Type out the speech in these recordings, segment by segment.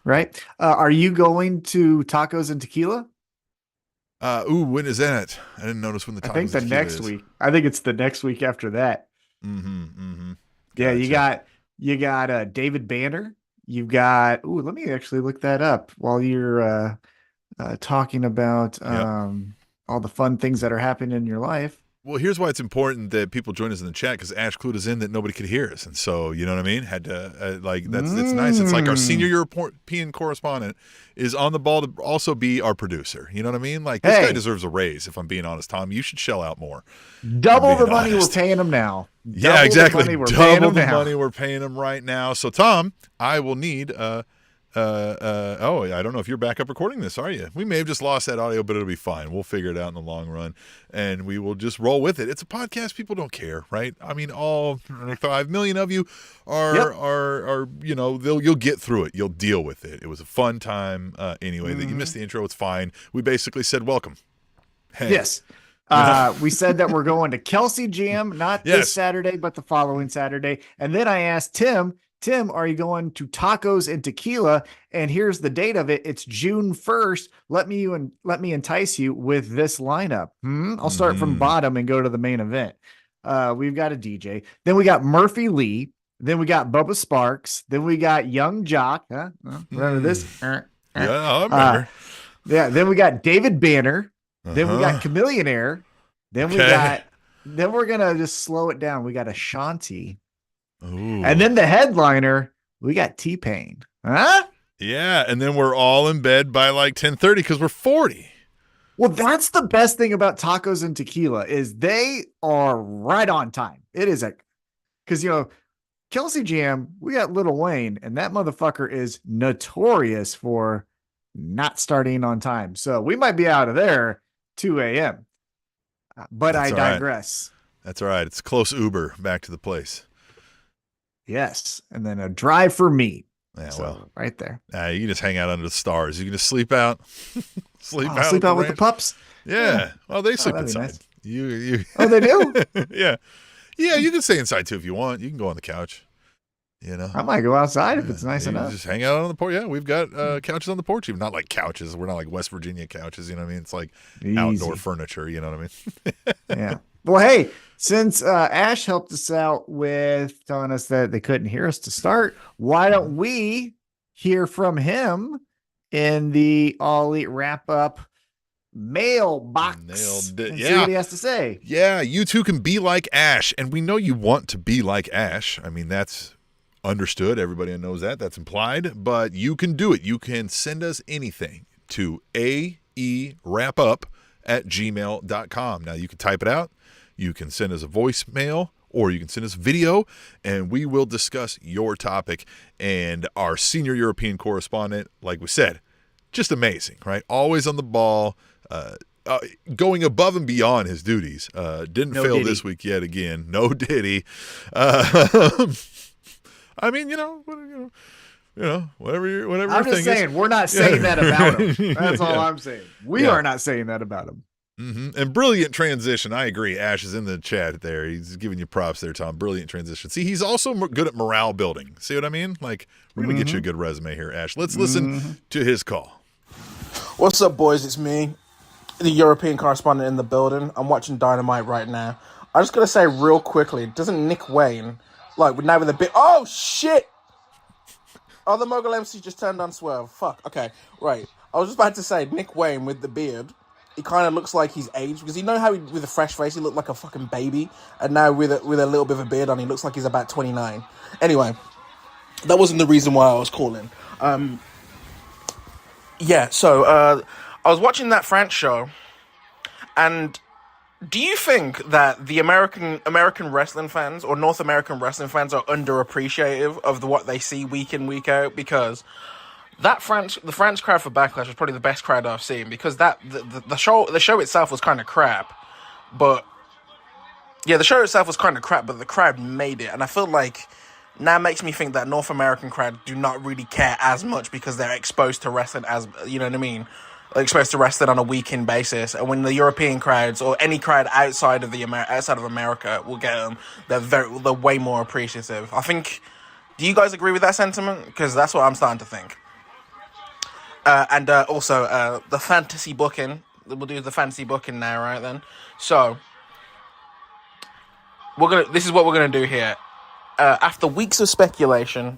right? Are you going to tacos and tequila? When is that? I didn't notice when the I think tacos and the tequila next is. week. I think it's the next week after that. Mm-hmm. Mm-hmm. Yeah, Gotcha. you got David Banner. You've got. Ooh, let me actually look that up while you're talking about Yep. all the fun things that are happening in your life. Well, here's why it's important that people join us in the chat because Ash clued us in that nobody could hear us, and so you know what I mean. Had to like that's it's nice. It's like our senior Mm. European correspondent is on the ball to also be our producer. You know what I mean? Like this guy Hey, deserves a raise. If I'm being honest, Tom, you should shell out more. If I'm double the being money we're honest. paying him now. Yeah, Double the exactly. money we're paying Double him the now. money we're paying him right now. So, Tom, I will need. Oh, I don't know if you're back up recording this, are you? We may have just lost that audio, but it'll be fine. We'll figure it out in the long run, and we will just roll with it. It's a podcast; people don't care, right? I mean, all 5 million of you Yep. are you'll get through it. You'll deal with it. It was a fun time. Anyway, that you missed Mhm. the intro, it's fine. We basically said welcome. Hey, Yes. you know, We said that we're going to Kelsey Jam, not this yes. Saturday, but the following Saturday. And then I asked Tim, are you going to tacos and tequila? And here's the date of it. It's June 1st. Let me entice you with this lineup. I'll start from Mm-hmm. bottom and go to the main event. We've got a DJ. Then we got Murphy Lee. Then we got Bubba Sparks. Then we got Young Jock. Remember this? Yeah, I Uh, remember. yeah. Then we got David Banner. Uh Then we got huh. Chameleonaire. Then we Okay. got, then we're gonna just slow it down. We got Ashanti. And Ooh. then the headliner, we got T-Pain. Huh? Yeah, and then we're all in bed by like 10:30 because we're 40. Well, that's the best thing about tacos and tequila is they are right on time. It is a because Kelsey Jam, we got Little Wayne, and that motherfucker is notorious for not starting on time. So we might be out of there 2 a.m. But I That's all right. digress. That's all right. It's close Uber back to the place. Yes. And then a drive for me. Yeah, well, So right there. you can just hang out under the stars. You can just sleep out, sleep Oh, out at sleep the out with the ranch. pups. Yeah. Yeah. Well, they Oh, sleep that'd be inside. nice. You. Oh, they do? Yeah. Yeah. You can stay inside too if you want. You can go on the couch. You know. I might go outside if Yeah, it's nice you enough. just hang out on the porch. Yeah, we've got couches on the porch. Even not like couches. We're not like West Virginia couches. You know what I mean? It's like outdoor Easy. furniture. You know what I mean? Yeah. Well, hey, since Ash helped us out with telling us that they couldn't hear us to start, why don't we hear from him in the All Elite Wrap Up mailbox Nailed it. and see Yeah. what he has to say? Yeah. You too can be like Ash. And we know you want to be like Ash. I mean, that's understood. Everybody knows that. That's implied. But you can do it. You can send us anything to aewrapup@gmail.com. Now, you can type it out. You can send us a voicemail or you can send us video and we will discuss your topic. And our senior European correspondent, like we said, just amazing, right? Always on the ball, uh, uh, going above and beyond his duties. Didn't No fail Diddy. this week yet again. No Diddy. Uh, I mean, whatever your I'm just thing is. saying, we're not saying that about him. That's all Yeah. I'm saying. We Yeah. are not saying that about him. And brilliant transition. I agree. Ash is in the chat there. He's giving you props there, Tom. Brilliant transition. See, he's also good at morale building. See what I mean? Like, we're going to get you a good resume here, Ash. Let's listen to his call. What's up, boys? It's me, the European correspondent in the building. I'm watching Dynamite right now. I just gotta say real quickly, doesn't Nick Wayne, like, now with a bit... Oh, shit! Oh, the Mogul MC just turned on Swerve. Fuck, okay, right. I was just about to say, Nick Wayne with the beard, he kind of looks like he's aged, because you know how with a fresh face he looked like a fucking baby, and now with a little bit of a beard on, he looks like he's about 29. Anyway, that wasn't the reason why I was calling. Yeah, so I was watching that France show, and do you think that the American wrestling fans or North American wrestling fans are underappreciative of what they see week in week out? Because the France crowd for Backlash was probably the best crowd I've seen, because the show itself was kind of crap, but yeah, the show itself was kind of crap, but the crowd made it, and I feel like now makes me think that North American crowd do not really care as much because they're exposed to wrestling as, you know what I mean? Exposed to wrestling on a weekend basis, and when the European crowds or any crowd outside of outside of America will get them, they're way more appreciative. I think. Do you guys agree with that sentiment? Because that's what I'm starting to think. And also the fantasy booking. We'll do the fantasy booking now, right then. So This is what we're gonna do here. After weeks of speculation,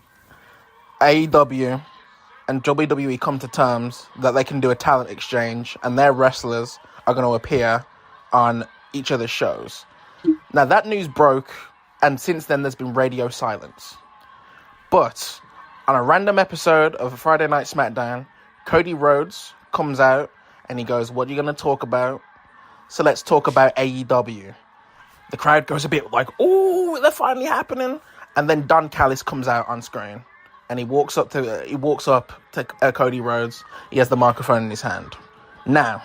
AEW and WWE come to terms that they can do a talent exchange, and their wrestlers are going to appear on each other's shows. Now that news broke, and since then there's been radio silence. But on a random episode of a Friday Night SmackDown, Cody Rhodes comes out and he goes, "What are you going to talk about?" So let's talk about AEW. The crowd goes a bit like, "Oh, they're finally happening!" And then Don Callis comes out on screen, and he walks up to Cody Rhodes. He has the microphone in his hand. Now,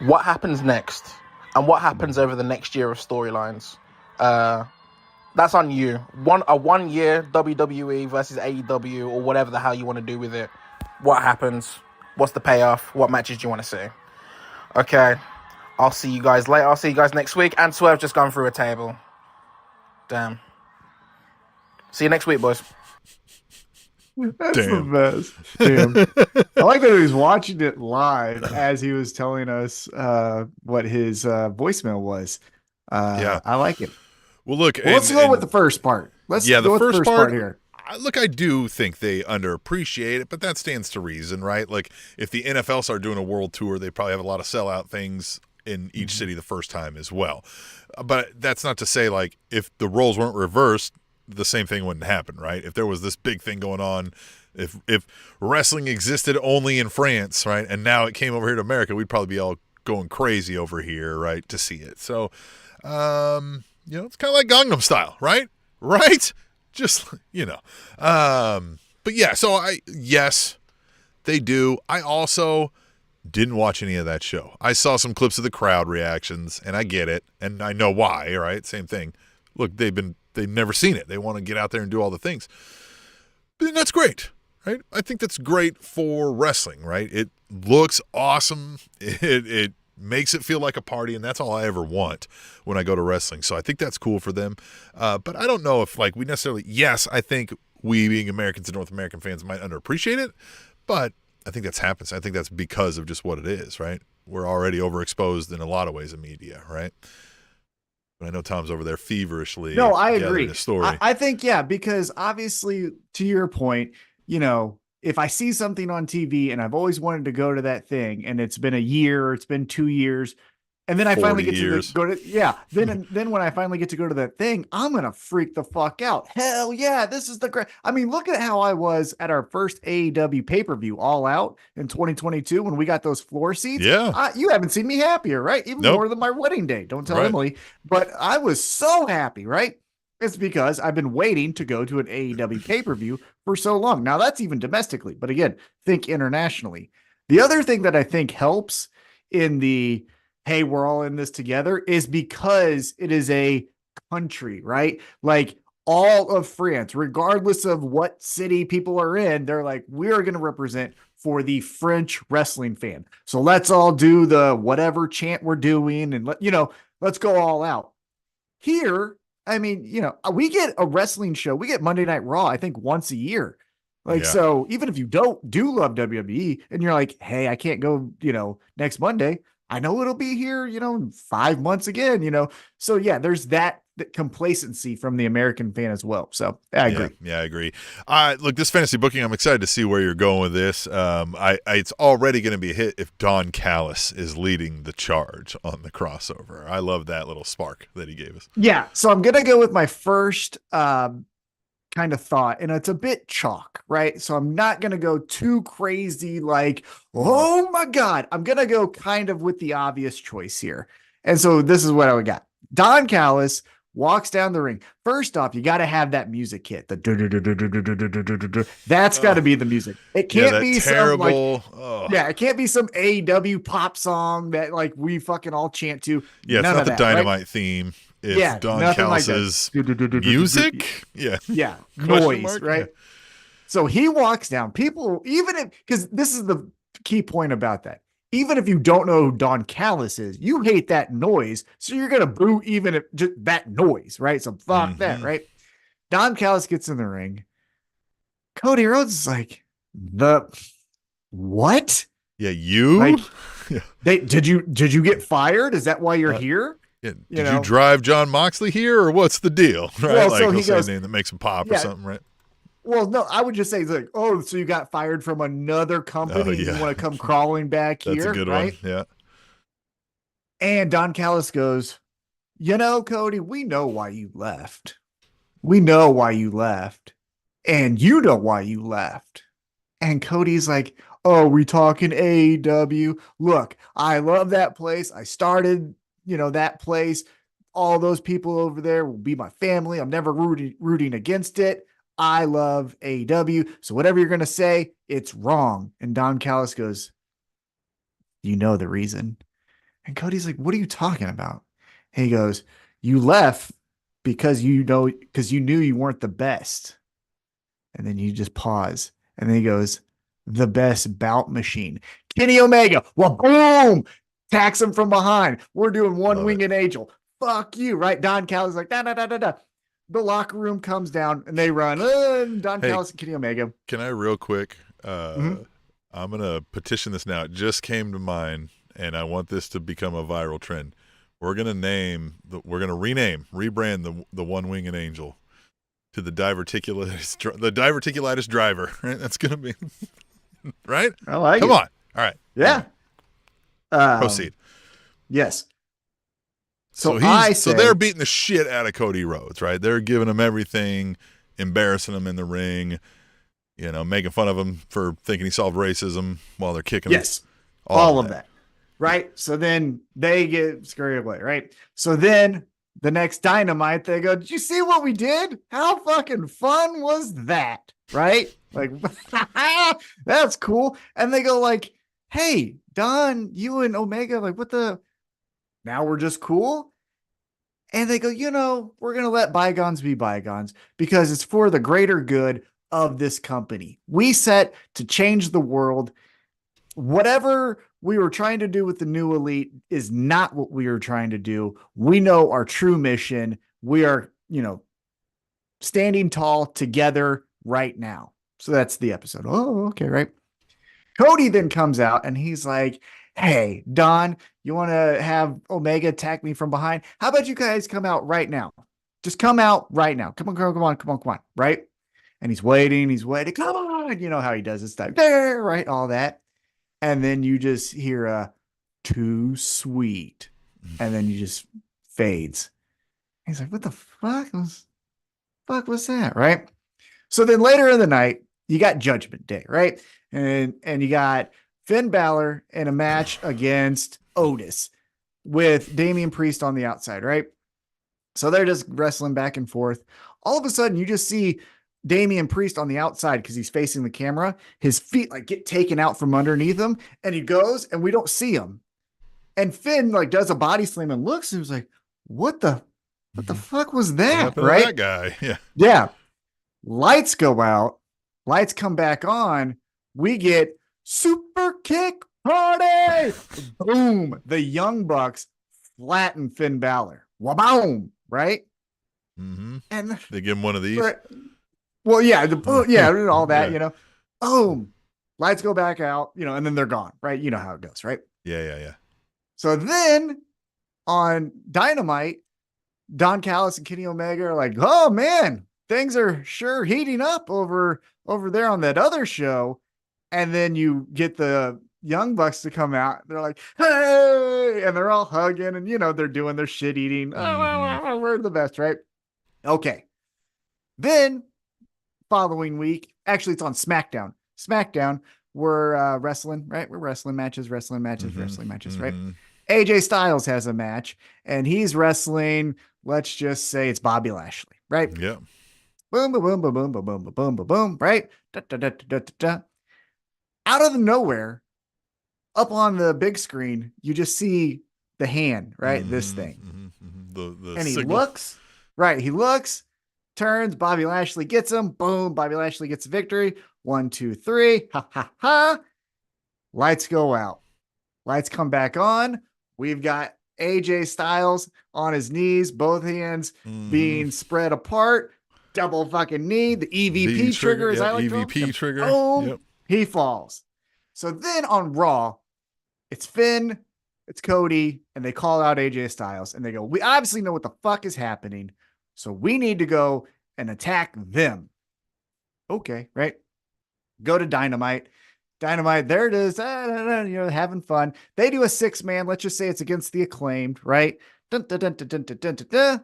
what happens next, and what happens over the next year of storylines? That's on you. A 1 year WWE versus AEW, or whatever the hell you want to do with it. What happens? What's the payoff? What matches do you want to see? Okay. I'll see you guys later. I'll see you guys next week. And Swerve's just gone through a table. Damn. See you next week, boys. That's the best. Damn. I like that he was watching it live as he was telling us what his voicemail was. Yeah. I like it. Well, look. Let's go with the first part. Let's go with the first part here. Look, I do think they underappreciate it, but that stands to reason, right? Like, if the NFL started doing a world tour, they probably have a lot of sellout things in each city the first time as well. But that's not to say, like, if the roles weren't reversed, the same thing wouldn't happen, right? If there was this big thing going on, if wrestling existed only in France, right, and now it came over here to America, we'd probably be all going crazy over here, right, to see it. So, it's kind of like Gangnam Style, right? Right? Just, but yeah, so yes, they do. I also didn't watch any of that show. I saw some clips of the crowd reactions, and I get it, and I know why, right? Same thing. Look, they've never seen it. They want to get out there and do all the things. But that's great, right? I think that's great for wrestling, right? It looks awesome. It makes it feel like a party, and that's all I ever want when I go to wrestling. So I think that's cool for them. But I don't know if, like, we necessarily, yes, I think we being Americans and North American fans might underappreciate it, but I think that's happens. I think that's because of just what it is, right? We're already overexposed in a lot of ways in media, right? But I know Tom's over there feverishly. No, I agree. The story. I think, yeah, because obviously, to your point, if I see something on TV and I've always wanted to go to that thing, and it's been a year, it's been 2 years, and then I finally get to go to, then when I finally get to go to that thing, I'm going to freak the fuck out. Hell yeah, this is the great. I mean, look at how I was at our first AEW pay-per-view, All Out, in 2022 when we got those floor seats. Yeah. You haven't seen me happier, right? Even more than my wedding day. Don't tell Emily. But I was so happy, right? It's because I've been waiting to go to an AEW pay-per-view for so long. Now, that's even domestically. But again, think internationally. The other thing that I think helps in the, hey, we're all in this together, is because it is a country, right? Like, all of France, regardless of what city people are in, they're like, we are going to represent for the French wrestling fan. So let's all do the whatever chant we're doing, and let's go all out. Here, I mean, we get a wrestling show. We get Monday Night Raw, I think, once a year. So even if you do love WWE and you're like, hey, I can't go, next Monday, I know it'll be here, in 5 months again, So yeah, there's that complacency from the American fan as well. So I agree. Yeah, I agree. Look, this fantasy booking, I'm excited to see where you're going with this. It's already going to be a hit if Don Callis is leading the charge on the crossover. I love that little spark that he gave us. Yeah. So I'm going to go with my first, kind of thought, and it's a bit chalk, right? So I'm not going to go too crazy like, oh my God. I'm going to go kind of with the obvious choice here. And so this is what I got. Don Callis walks down the ring. First off, you got to have that music hit. That's got to be the music. It can't be terrible. It can't be some AEW pop song that like we fucking all chant to. Yeah, it's not the Dynamite theme. It's Don Callis's music. Yeah. Noise, right? Yeah. So he walks down. People, because this is the key point about that. Even if you don't know who Don Callis is, you hate that noise. So you're going to boo even if just that noise, right? So fuck that, right? Don Callis gets in the ring. Cody Rhodes is like, what? Yeah, you. Like, did you get fired? Is that why you're Uh, here? yeah, You did you know? drive John Moxley here, or what's the deal? Right? Well, Like so he'll he say a goes, name that makes him pop or yeah. something, right? Well, no, I would just say like, oh, so you got fired from another Oh company and you yeah, want to come crawling back that's a here, good one. right? Yeah. And Don Callis goes, Cody, we know why you left. We know why you left. And you know why you left. And Cody's like, oh, we talking AEW? Look, I love that place. I started, that place. All those people over there will be my family. I'm never rooting against it. I love AEW. So whatever you're going to say, it's wrong. And Don Callis goes, you know the reason. And Cody's like, what are you talking about? And he goes, you left because you knew you weren't the best. And then you just pause. And then he goes, the best bout machine. Kenny Omega. Well, boom. Tax him from behind. We're doing one Love it. winged angel. Fuck you. Right? Don Callis like, da, da, da, da, da. The locker room comes down and they run. Don Hey, Callis and Kenny Omega. can I real quick? Mhm. I'm gonna petition this now. It just came to mind, and I want this to become a viral trend. We're gonna rebrand the one winged angel to the diverticulitis driver. Right? That's gonna be right. I like Come it. on. All right. Yeah. Proceed. Yes. So they're beating the shit out of Cody Rhodes, right? They're giving him everything, embarrassing him in the ring, making fun of him for thinking he solved racism while they're kicking him. Yes. All of that. Right. So then they get scurried away. Right. So then the next Dynamite, they go, did you see what we did? How fucking fun was that? Right. Like, that's cool. And they go like, hey, Don, you and Omega, like now we're just cool. And they go, we're going to let bygones be bygones because it's for the greater good of this company. We set to change the world. Whatever we were trying to do with the new Elite is not what we were trying to do. We know our true mission. We are, standing tall together right now. So that's the episode. Oh, okay, right. Cody then comes out and he's like, hey, Don, you want to have Omega attack me from behind? How about you guys come out right now? Just come out right now. Come on. Right. And he's waiting. Come on. You know how he does this stuff. There, right. All that. And then you just hear a too sweet. And then you just fades. He's like, what the fuck was that? Right. So then later in the night, you got Judgment Day, right? And you got Finn Balor in a match against Otis with Damian Priest on the outside, right? So they're just wrestling back and forth. All of a sudden, you just see Damian Priest on the outside because he's facing the camera. His feet like get taken out from underneath him, and he goes, and we don't see him. And Finn like does a body slam and looks, and was like, "What the fuck was that?" What happened right? to that guy? Yeah. Yeah. Lights go out. Lights come back on. We get super kick party. Boom. The Young Bucks flatten Finn Balor. Waboom. Right? Mm-hmm. And they give him one of these. Well, yeah, all that, Yeah. Boom. Lights go back out, and then they're gone, right? You know how it goes, right? Yeah. So then on Dynamite, Don Callis and Kenny Omega are like, oh man, things are sure heating up over there on that other show. And then you get the Young Bucks to come out. They're like, hey, and they're all hugging and, they're doing their shit eating. Mm-hmm. We're the best, right? Okay. Then following week, actually it's on SmackDown. We're wrestling, right? We're wrestling matches, Mm-hmm. right? AJ Styles has a match and he's wrestling, let's just say it's Bobby Lashley, right? Yeah. Boom, boom, boom, boom, boom, boom, boom, boom, boom, boom, right? Da, da, da, da, da, da. Out of nowhere, up on the big screen, you just see the hand, right? Mm-hmm. This thing. The and he signal. looks, right? He looks, turns, Bobby Lashley gets him. Boom, Bobby Lashley gets a victory. 1, 2, 3. Ha, ha, ha. Lights go out. Lights come back on. We've got AJ Styles on his knees, both hands being spread apart. Double fucking knee. The EVP trigger, as I like to call it. EVP trigger. Boom. Yep. He falls. So then on Raw, it's Finn, it's Cody, and they call out AJ Styles and they go, we obviously know what the fuck is happening. So we need to go and attack them. Okay, right? Go to Dynamite. Dynamite, there it is. Having fun. They do a 6-man. Let's just say it's against the Acclaimed, right? Dun, dun, dun, dun, dun, dun, dun, dun, dun.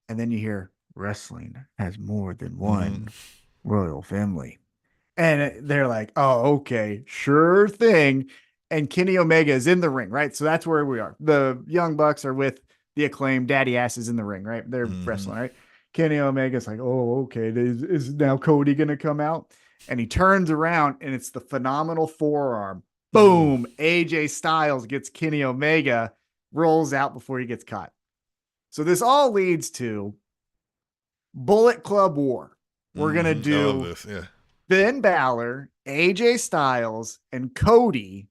And then you hear wrestling has more than one royal family. And they're like, oh, okay, sure thing. And Kenny Omega is in the ring, right? So that's where we are. The Young Bucks are with the Acclaimed. Daddy Ass is in the ring, right? They're wrestling, right? Kenny Omega's like, oh, okay. Is now Cody going to come out? And he turns around and it's the phenomenal forearm. Boom. AJ Styles gets Kenny Omega, rolls out before he gets caught. So this all leads to Bullet Club War. We're going to do Finn Balor, AJ Styles, and Cody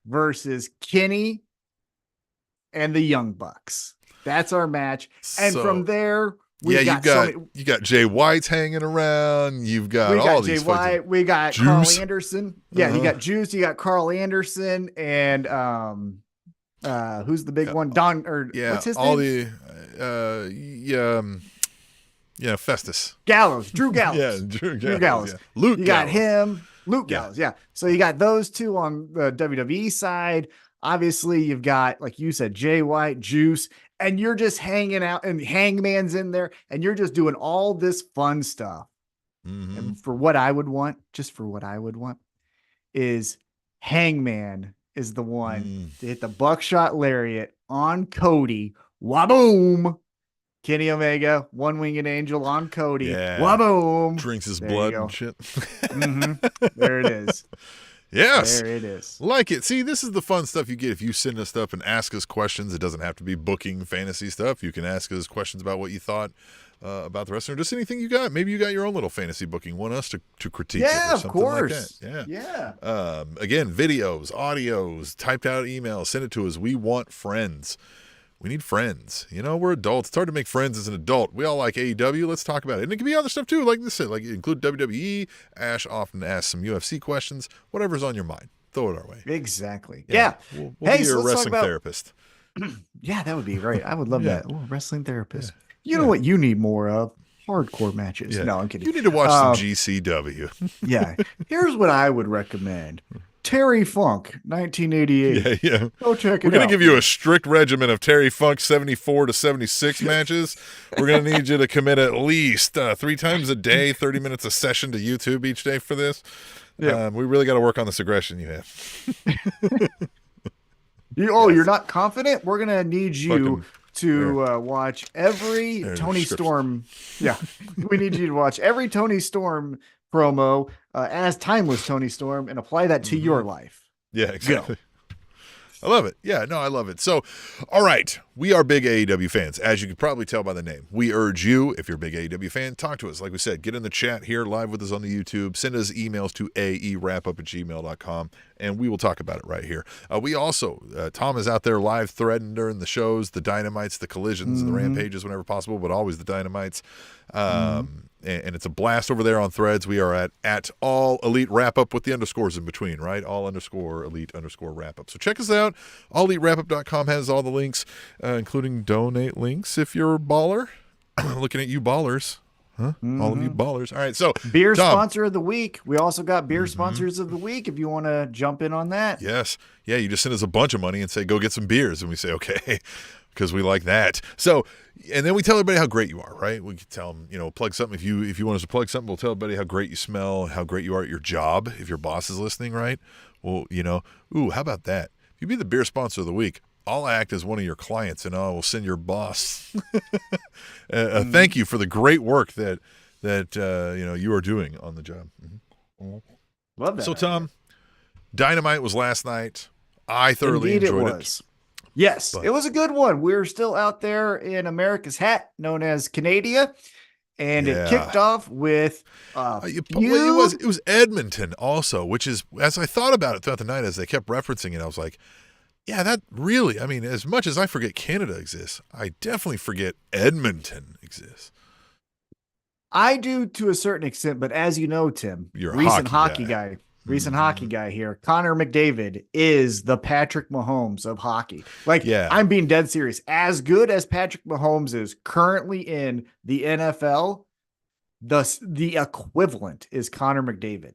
versus Kenny and the Young Bucks. That's our match. And from there, you got Jay White's hanging around. You've got all these. Jay White. We got Carl Anderson. Yeah, you got Juice. You got Carl Anderson, and who's the big one? Don or what's his name? Festus. Gallows. Drew Gallows. Drew Gallows. Yeah. Luke. You got him. Luke Gallows. Yeah. So you got those two on the WWE side. Obviously, you've got, like you said, Jay White, Juice, and you're just hanging out, and Hangman's in there, and you're just doing all this fun stuff. And for what I would want, is Hangman is the one to hit the buckshot lariat on Cody. Waboom! Kenny Omega, one-winged angel on Cody. Yeah. Waboom! Drinks his blood and shit. There it is. Yes. There it is. Like it. See, this is the fun stuff you get if you send us stuff and ask us questions. It doesn't have to be booking fantasy stuff. You can ask us questions about what you thought about the wrestler, or just anything you got. Maybe you got your own little fantasy booking. Want us to critique it or something like that. Yeah. Again, videos, audios, typed out emails, send it to us. We want friends. We need friends. We're adults. It's hard to make friends as an adult. We all like AEW. Let's talk about it. And it can be other stuff too, like this, like include WWE. Ash often asks some UFC questions. Whatever's on your mind, throw it our way. Exactly. Yeah. We'll be your wrestling therapist. Yeah, that would be great. I would love that. Oh, wrestling therapist. You know what you need more of? Hardcore matches. Yeah. No, I'm kidding. You need to watch some GCW. Yeah. Here's what I would recommend. Terry Funk, 1988. Yeah. Go check it out. We're going to give you a strict regimen of Terry Funk 74 to 76 matches. We're going to need you to commit at least 3 times a day, 30 minutes a session to YouTube each day for this. Yeah. We really got to work on this aggression you have. You're not confident? We're going to need you to watch every Tony Storm. Yeah. We need you to watch every Tony Storm promo as timeless Tony Storm and apply that to your life. Yeah, exactly. Go. I love it. Yeah, no, I love it. So, all right, we are big AEW fans, as you can probably tell by the name. We urge you, if you're a big AEW fan, talk to us. Like we said, get in the chat here, live with us on the YouTube. Send us emails to aewrapup@gmail.com, and we will talk about it right here. We also, Tom is out there live threading during the shows, the Dynamites, the Collisions, and the Rampages whenever possible, but always the Dynamites. And it's a blast over there on Threads. We are at all Elite Wrapup with the underscores in between, right? All _Elite _Wrapup. So check us out. AllEliteWrapup.com has all the links, including donate links if you're a baller. Looking at you ballers. Huh? All of you ballers. All right, so beer sponsor of the week. We also got beer sponsors of the week if you want to jump in on that. Yes. Yeah, you just send us a bunch of money and say, go get some beers. And we say, okay, because we like that. So, and then we tell everybody how great you are, right? We can tell them, plug something. If you want us to plug something, we'll tell everybody how great you smell, how great you are at your job. If your boss is listening, right? Well, how about that? If you be the beer sponsor of the week, I'll act as one of your clients and I will send your boss a thank you for the great work that you are doing on the job. Love that. So, Tom, Dynamite was last night. I thoroughly enjoyed it. Yes, it was a good one. We're still out there in America's hat, known as Canada, and it kicked off with it was Edmonton also, which is, as I thought about it throughout the night, as they kept referencing it, I was like, yeah, that really, as much as I forget Canada exists, I definitely forget Edmonton exists. I do to a certain extent, but as you know, Tim, you're a recent hockey guy. recent hockey guy here. Connor McDavid is the Patrick Mahomes of hockey. Like, Yeah. I'm being dead serious. As good as Patrick Mahomes is currently in the NFL, the equivalent is Connor McDavid.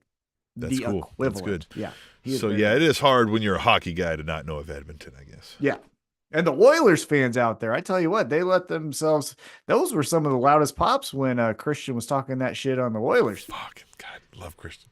That's the cool. equivalent. That's good. Yeah. So yeah, it is hard when you're a hockey guy to not know of Edmonton, I guess. Yeah. And the Oilers fans out there, I tell you what, they let themselves, those were some of the loudest pops when Christian was talking that shit on the Oilers. Fuck. God, love Christian.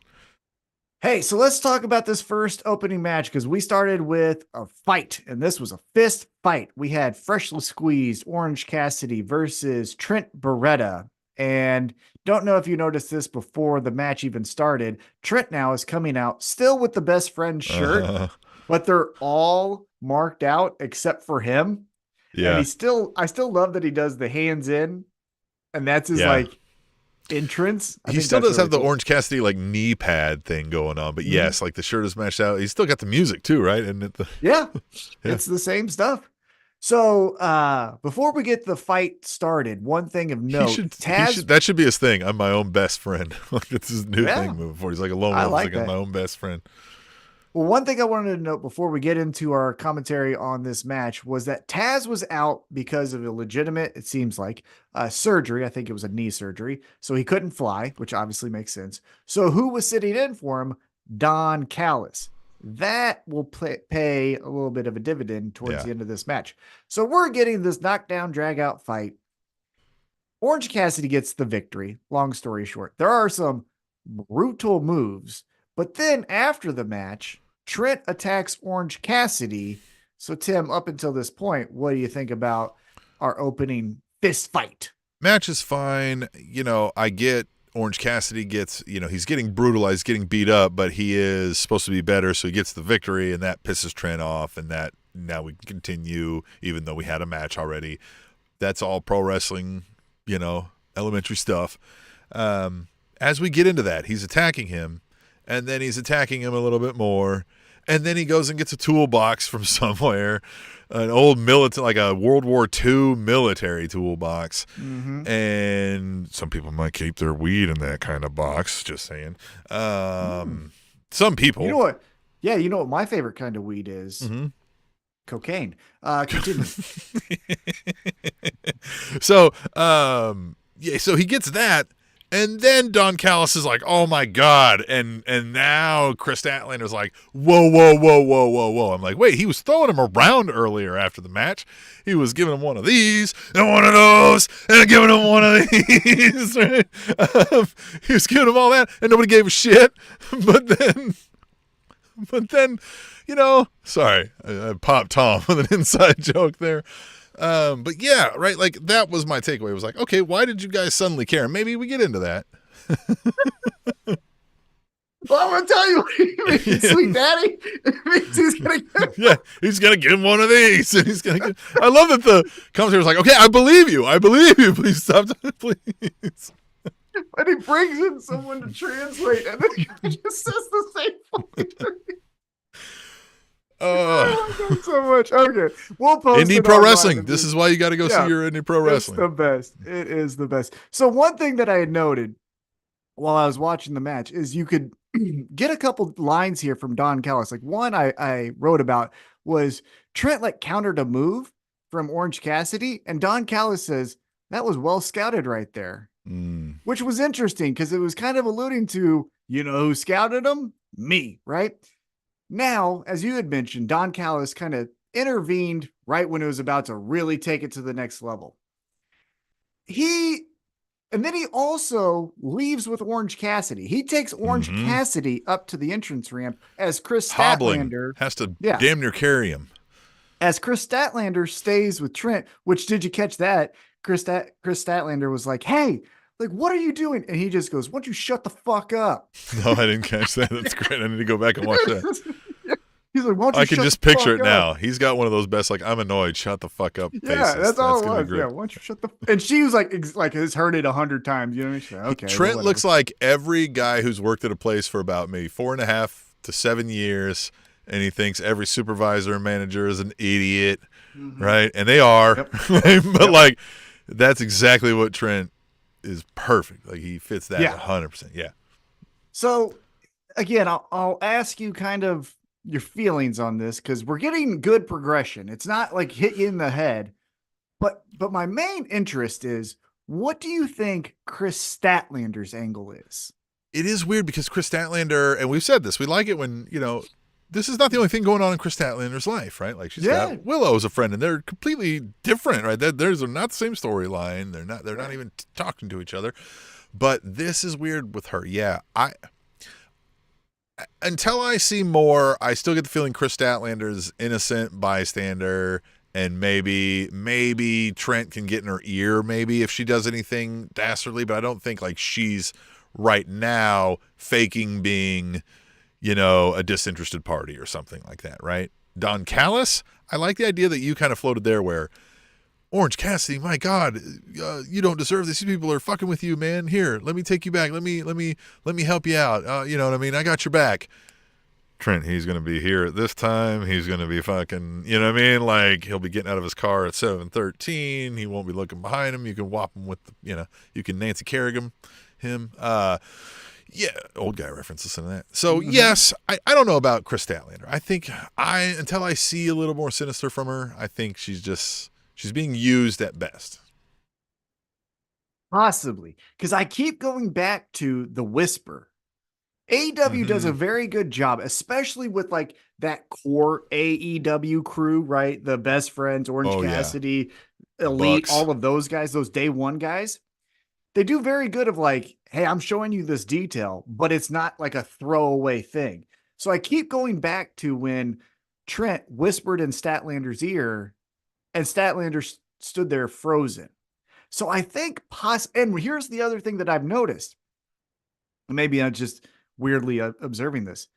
Hey, so let's talk about this first opening match because we started with a fight, and this was a fist fight. We had freshly squeezed Orange Cassidy versus Trent Beretta. And don't know if you noticed this before the match even started. Trent now is coming out still with the best friend shirt, but they're all marked out except for him. Yeah. And I still love that he does the hands in, and that's his like entrance. He still does have the Orange Cassidy like knee pad thing going on, but yes, like the shirt is matched out. He's still got the music too, right? And it's the same stuff. So before we get the fight started, one thing of note, that should be his thing. I'm my own best friend. Like it's his new thing moving forward. He's like a lone wolf. Like I'm my own best friend. Well, one thing I wanted to note before we get into our commentary on this match was that Taz was out because of a legitimate, it seems like, surgery. I think it was a knee surgery. So he couldn't fly, which obviously makes sense. So who was sitting in for him? Don Callis. That will pay a little bit of a dividend towards the end of this match. So we're getting this knockdown, drag out fight. Orange Cassidy gets the victory. Long story short, there are some brutal moves. But then after the match, Trent attacks Orange Cassidy. So, Tim, up until this point, what do you think about our opening fist fight? Match is fine. You know, I get Orange Cassidy gets, he's getting brutalized, getting beat up, but he is supposed to be better. So he gets the victory, and that pisses Trent off. And that now we can continue, even though we had a match already. That's all pro wrestling, elementary stuff. As we get into that, he's attacking him. And then he's attacking him a little bit more. And then he goes and gets a toolbox from somewhere, an old military, like a World War II military toolbox. Mm-hmm. And some people might keep their weed in that kind of box, just saying. Some people. You know what? Yeah, you know what my favorite kind of weed is? Mm-hmm. Cocaine. Continue. So he gets that. And then Don Callis is like, oh, my God. And now Chris Statlander's like, whoa. I'm like, wait, he was throwing him around earlier after the match. He was giving him one of these and one of those and giving him one of these. Right? He was giving him all that and nobody gave a shit. But then, sorry, I popped Tom with an inside joke there. But yeah, right. Like that was my takeaway. It was like, okay, why did you guys suddenly care? Maybe we get into that. Well, I'm going to tell you what he means, sweet daddy. It means he's going to give him one of these. And I love that the commentator was like, okay, I believe you. Please stop. Please. And he brings in someone to translate and then he just says the same fucking thing. I like that so much. Okay, we'll post Indie Pro Wrestling. This is why you got to go see your Indie Pro Wrestling. It's the best. It is the best. So one thing that I had noted while I was watching the match is you could get a couple lines here from Don Callis. Like one I wrote about was Trent countered a move from Orange Cassidy, and Don Callis says that was well scouted right there, which was interesting because it was kind of alluding to who scouted him? Me, right? Now, as you had mentioned, Don Callis kind of intervened right when it was about to really take it to the next level. And then he also leaves with Orange Cassidy. He takes Orange Cassidy up to the entrance ramp as Chris Statlander has to damn near carry him. As Chris Statlander stays with Trent, which did you catch that? Chris Statlander was like, hey, what are you doing? And he just goes, why don't you shut the fuck up? No, I didn't catch that. That's great. I need to go back and watch that. He's like, why don't you I can just picture it now. He's got one of those best, I'm annoyed, shut the fuck up faces. Yeah, that's all it was. Yeah, why don't you shut the And she was like has heard it 100 times. You know what I mean? She's like, okay. Trent looks like every guy who's worked at a place for about maybe 4.5 to 7 years, and he thinks every supervisor and manager is an idiot, right? And they are. Yep. But that's exactly what Trent is perfect. He fits that 100%. Yeah. So again, I'll ask you kind of your feelings on this because we're getting good progression. It's not like hit you in the head, but my main interest is what do you think Chris Statlander's angle is? It is weird because Chris Statlander, and we've said this, we like it when, this is not the only thing going on in Chris Statlander's life, right? Like she's Yeah. got Willow as a friend, and they're completely different, right? They're not the same storyline. They're not even talking to each other. But this is weird with her. Yeah, until I see more, I still get the feeling Chris Statlander's innocent bystander, and maybe Trent can get in her ear, maybe if she does anything dastardly. But I don't think like she's right now faking being, a disinterested party or something like that, right? Don Callis, I like the idea that you kind of floated there, where Orange Cassidy, my God, you don't deserve this. These people are fucking with you, man. Here, let me take you back. Let me help you out. You know what I mean? I got your back. Trent, he's going to be here at this time. He's going to be fucking, you know what I mean? Like, he'll be getting out of his car at 7:13. He won't be looking behind him. You can whop him with, you can Nancy Kerrigan him. Yeah, old guy reference, listen to that. So, yes, I don't know about Chris Statlander. I think until I see a little more sinister from her, I think she's being used at best. Possibly. Because I keep going back to the Whisper. AEW does a very good job, especially with like that core AEW crew, right? The Best Friends, Orange Cassidy, Elite, Bucks. all of those guys, those day one guys. They do very good of like, hey, I'm showing you this detail, but it's not like a throwaway thing. So I keep going back to when Trent whispered in Statlander's ear and Statlander stood there frozen. So I think and here's the other thing that I've noticed. Maybe I'm just weirdly observing this.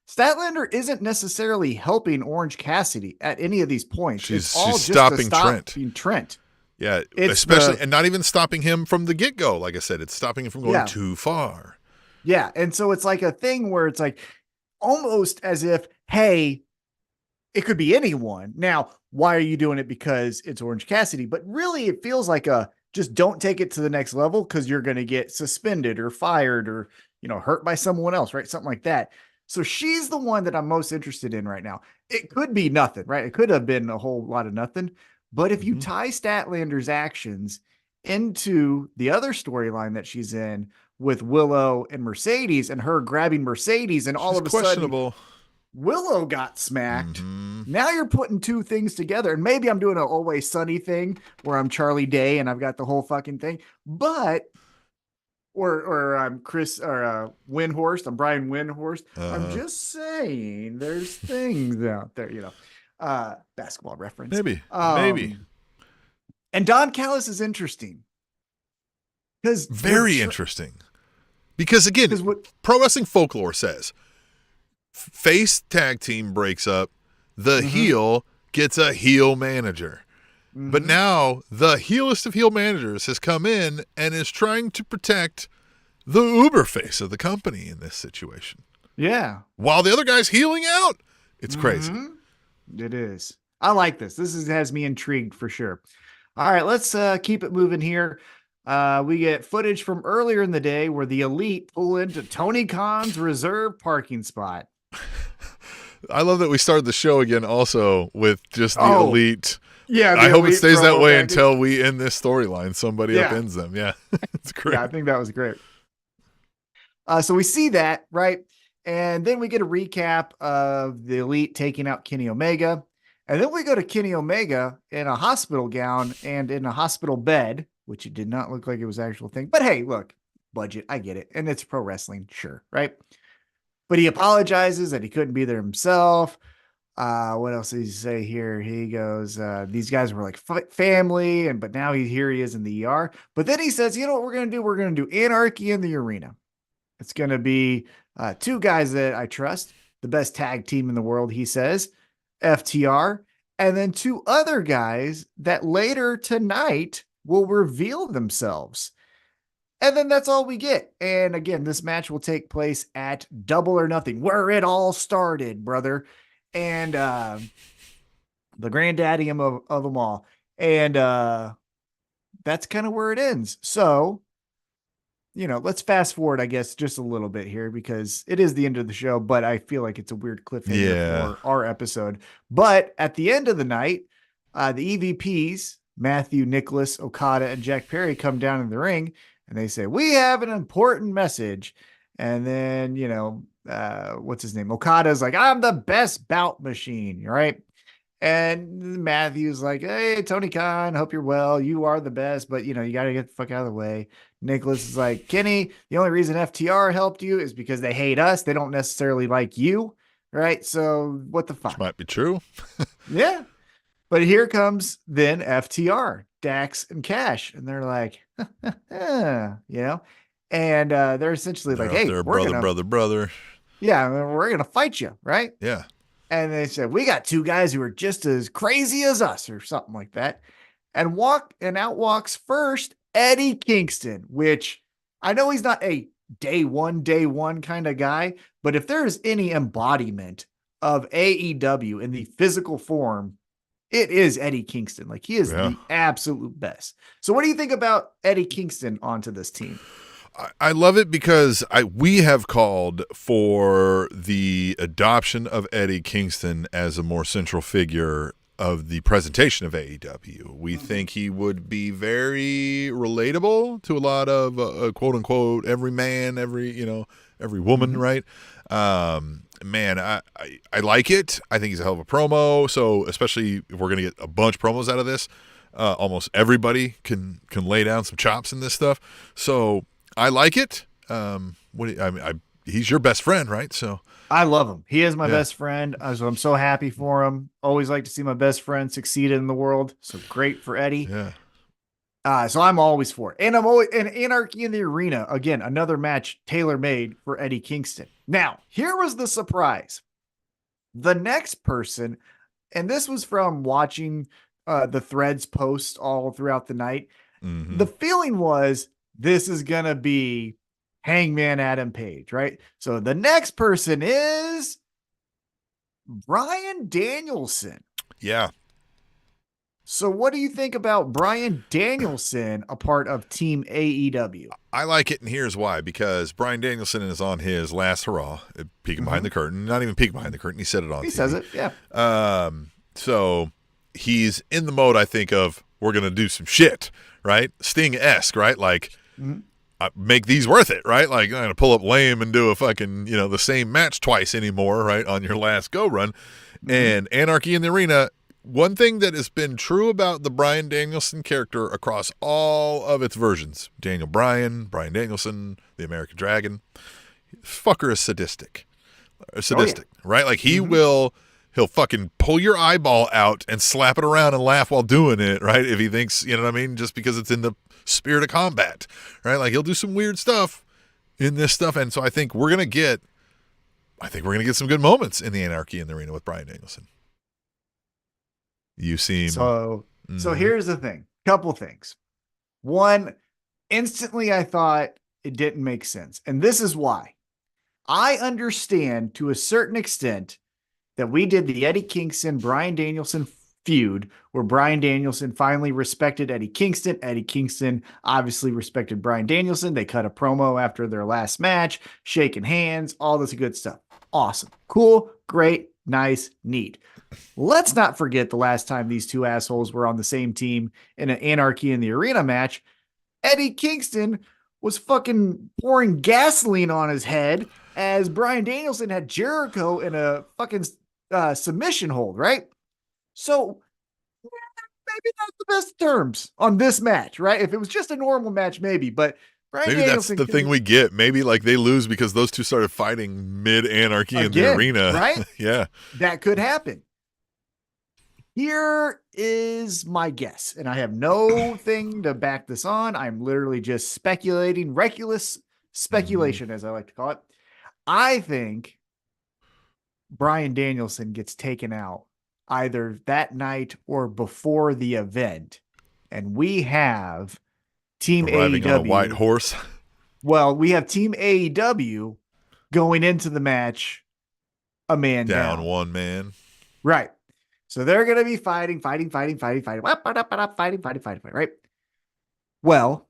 Statlander isn't necessarily helping Orange Cassidy at any of these points. She's stopping Trent. Yeah, especially and not even stopping him from the get-go. Like I said, it's stopping him from going too far. Yeah, and so it's like a thing where it's like almost as if, hey, it could be anyone. Now, why are you doing it? Because it's Orange Cassidy. But really, it feels like just don't take it to the next level because you're going to get suspended or fired or, hurt by someone else, right? Something like that. So she's the one that I'm most interested in right now. It could be nothing, right? It could have been a whole lot of nothing. But if you tie Statlander's actions into the other storyline that she's in with Willow and Mercedes and her grabbing Mercedes and all of a sudden Willow got smacked. Now you're putting two things together. And maybe I'm doing an Always Sunny thing where I'm Charlie Day and I've got the whole fucking thing. But or I'm Chris or Windhorst. I'm Brian Windhorst. I'm just saying there's things out there, basketball reference. Maybe. And Don Callis is interesting. Very interesting. Because again, Pro Wrestling Folklore says face tag team breaks up, the heel gets a heel manager. But now the heelest of heel managers has come in and is trying to protect the uber face of the company in this situation. Yeah. While the other guy's healing out. It's crazy. It is. I like this. This has me intrigued for sure. All right, let's keep it moving here. We get footage from earlier in the day where the Elite pull into Tony Khan's reserve parking spot. I love that we started the show again also with just the Elite. Yeah, I hope it stays that way until we end this storyline. Somebody upends them. Yeah, it's great. Yeah, I think that was great. So we see that, right? And then we get a recap of the Elite taking out Kenny Omega. And then we go to Kenny Omega in a hospital gown and in a hospital bed, which it did not look like it was an actual thing. But hey, look, budget, I get it. And it's pro wrestling, sure, right? But he apologizes that he couldn't be there himself. What else did he say here? He goes, these guys were like family, but now here he is in the ER. But then he says, you know what we're going to do? We're going to do anarchy in the arena. It's going to be two guys that I trust, the best tag team in the world, he says, FTR, and then two other guys that later tonight will reveal themselves. And then that's all we get. And again, this match will take place at Double or Nothing, where it all started, brother. And the granddaddy of them all. And that's kind of where it ends. So let's fast forward, I guess, just a little bit here because it is the end of the show, but I feel like it's a weird cliffhanger Yeah. for our episode. But at the end of the night, the EVPs, Matthew, Nicholas, Okada, and Jack Perry come down in the ring and they say, "We have an important message." And then, what's his name? Okada's like, "I'm the best bout machine," right? And Matthew's like, "Hey, Tony Khan, hope you're well. You are the best, but you got to get the fuck out of the way." Nicholas is like, "Kenny, the only reason FTR helped you is because they hate us. They don't necessarily like you, right? So what the Which fuck?" might be true. Yeah. But here comes then FTR, Dax and Cash, and they're like, and they're essentially They're like, out "Hey, there, brother. yeah, we're gonna fight you, right?" Yeah. And they said, "We got two guys who are just as crazy as us," or something like that. And out walks first Eddie Kingston, which I know he's not a day one kind of guy, but if there is any embodiment of AEW in the physical form, it is Eddie Kingston. Like, he is Yeah. the absolute best. So what do you think about Eddie Kingston onto this team? I love it because we have called for the adoption of Eddie Kingston as a more central figure of the presentation of AEW. We think he would be very relatable to a lot of quote unquote every man, every woman, right? Man, I like it. I think he's a hell of a promo. So especially if we're gonna get a bunch of promos out of this, almost everybody can lay down some chops in this stuff. So I like it. He's your best friend, right? So I love him. He is my Yeah. best friend. So I'm so happy for him. Always like to see my best friend succeed in the world. So great for Eddie. yeah, So I'm always for it. And I'm always in Anarchy in the Arena. Again, another match tailor made for Eddie Kingston. Now, here was the surprise. The next person, and this was from watching the threads post all throughout the night. The feeling was this is going to be Hangman Adam Page, right? So the next person is Bryan Danielson. yeah. So what do you think about Bryan Danielson, a part of Team AEW? I like it, and here's why. Because Bryan Danielson is on his last hurrah, peeking behind the curtain. Not even peeking behind the curtain. He said it on He TV. says it, yeah. So he's in the mode, I think, of we're going to do some shit, right? Sting-esque, right? Like, make these worth it, right? Like, I'm going to pull up lame and do a fucking, the same match twice anymore, right, on your last go run. And Anarchy in the Arena, one thing that has been true about the Bryan Danielson character across all of its versions, Daniel Bryan, Bryan Danielson, the American Dragon, fucker is sadistic, right? Like, he'll fucking pull your eyeball out and slap it around and laugh while doing it, right? If he thinks, you know what I mean? Just because it's in the spirit of combat, right? Like, he'll do some weird stuff in this stuff. And so I think we're going to get some good moments in the Anarchy in the Arena with Bryan Danielson. You seem... So here's the thing. Couple things. One, instantly I thought it didn't make sense. And this is why. I understand to a certain extent that we did the Eddie Kingston, Bryan Danielson feud where Bryan Danielson finally respected Eddie Kingston. Eddie Kingston obviously respected Bryan Danielson. They cut a promo after their last match, shaking hands, all this good stuff. Awesome. Cool. Great. Nice. Neat. Let's not forget the last time these two assholes were on the same team in an Anarchy in the Arena match. Eddie Kingston was fucking pouring gasoline on his head as Bryan Danielson had Jericho in a fucking submission hold, right? So maybe not the best terms on this match, right? If it was just a normal match, maybe, but Bryan Maybe Danielson, that's the thing we get. Maybe like they lose because those two started fighting mid-Anarchy in the Arena. Right? Yeah. That could happen. Here is my guess, and I have no thing to back this on. I'm literally just speculating, reckless speculation, as I like to call it. I think Bryan Danielson gets taken out either that night or before the event, and we have Team Arriving AEW on a white horse. Well, we have Team AEW going into the match a man down. One man. Right. So they're going to be fighting, right? Well,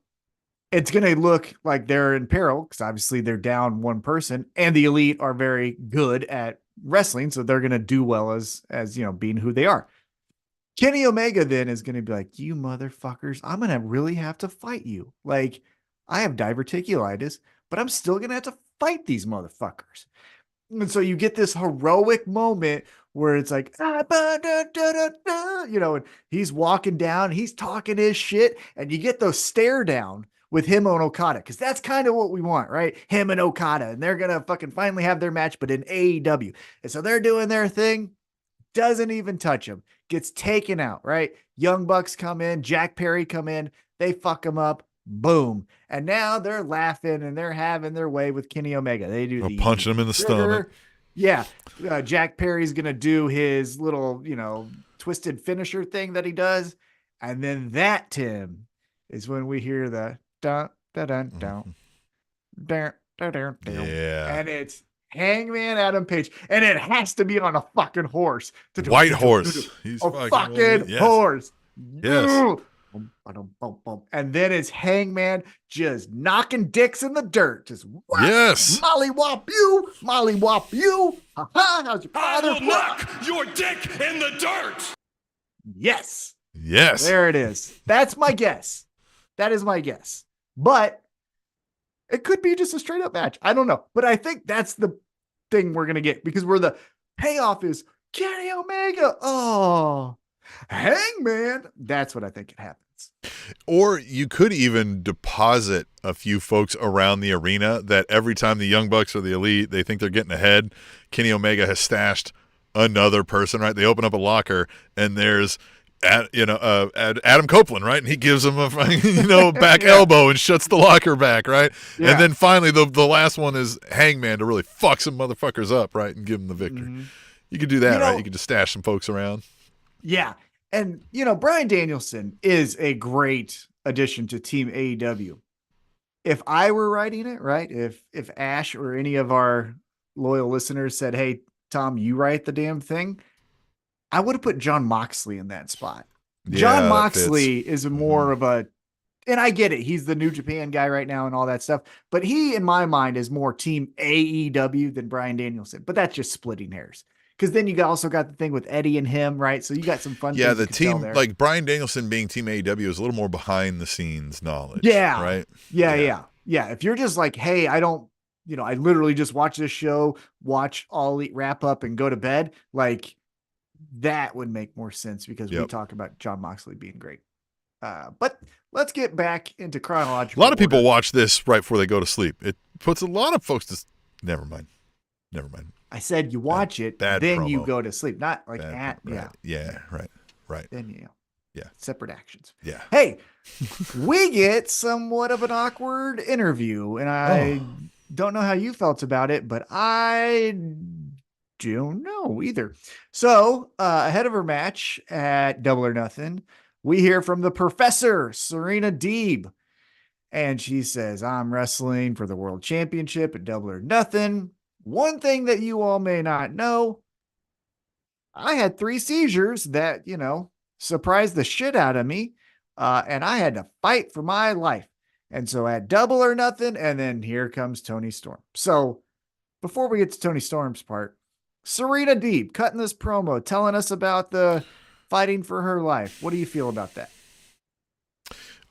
it's going to look like they're in peril because obviously they're down one person, and the Elite are very good at wrestling, so they're going to do well as being who they are. Kenny Omega then is going to be like, you motherfuckers, I'm going to really have to fight you. Like, I have diverticulitis, but I'm still going to have to fight these motherfuckers. And so you get this heroic moment where it's like, and he's walking down, he's talking his shit, and you get those stare down with him and Okada, because that's kind of what we want, right? Him and Okada, and they're going to fucking finally have their match, but in AEW. And so they're doing their thing, doesn't even touch him, gets taken out, right? Young Bucks come in, Jack Perry come in, they fuck him up, boom. And now they're laughing and they're having their way with Kenny Omega. They do the punching him in the stomach. Yeah. Jack Perry's going to do his little, twisted finisher thing that he does. And then that, Tim, is when we hear the dun, dun, dun, dun, dun, dun, dun, dun. Yeah. And it's Hangman Adam Page. And it has to be on a fucking horse. White horse. He's a fucking horse. Yes. And then it's Hangman just knocking dicks in the dirt. Just yes. Mollywop you. How's your father? I will knock your dick in the dirt. Yes. Yes. There it is. That's my guess. That is my guess. But it could be just a straight up match. I don't know. But I think that's the thing we're going to get, because where the payoff is Kenny Omega. Oh, Hangman. That's what I think it happens. Or you could even deposit a few folks around the arena that every time the Young Bucks or the Elite, they think they're getting ahead, Kenny Omega has stashed another person, right? They open up a locker and there's Adam Copeland, right? And he gives him a back elbow and shuts the locker back, right? Yeah. And then finally the last one is Hangman to really fuck some motherfuckers up, right? And give them the victory. Mm-hmm. You could do that, right? You could just stash some folks around. Yeah. And, Bryan Danielson is a great addition to Team AEW. If I were writing it, right? If Ash or any of our loyal listeners said, hey, Tom, you write the damn thing, I would have put Jon Moxley in that spot. Yeah, Jon Moxley is more of a, and I get it, he's the New Japan guy right now and all that stuff, but he, in my mind, is more Team AEW than Bryan Danielson. But that's just splitting hairs. Because then you also got the thing with Eddie and him, right? So you got some fun. Yeah, the team, like Bryan Danielson being Team AEW is a little more behind the scenes knowledge. Yeah. Right? Yeah. If you're just like, hey, I don't, I literally just watch this show, watch All Elite Wrap Up and go to bed. Like, that would make more sense, because we talk about Jon Moxley being great. But let's get back into chronological. A lot of people watch this right before they go to sleep. It puts a lot of folks to. Never mind. I said you watch it, then promo. You go to sleep. Not like right. Right. Then separate actions. Yeah. Hey, we get somewhat of an awkward interview, and I don't know how you felt about it, but I don't know either. So ahead of her match at Double or Nothing, we hear from the Professor, Serena Deeb. And she says, I'm wrestling for the World Championship at Double or Nothing. One thing that you all may not know, I had 3 seizures that, surprised the shit out of me. And I had to fight for my life. And so at Double or Nothing, and then here comes Toni Storm. So before we get to Toni Storm's part, Serena Deeb cutting this promo, telling us about the fighting for her life. What do you feel about that?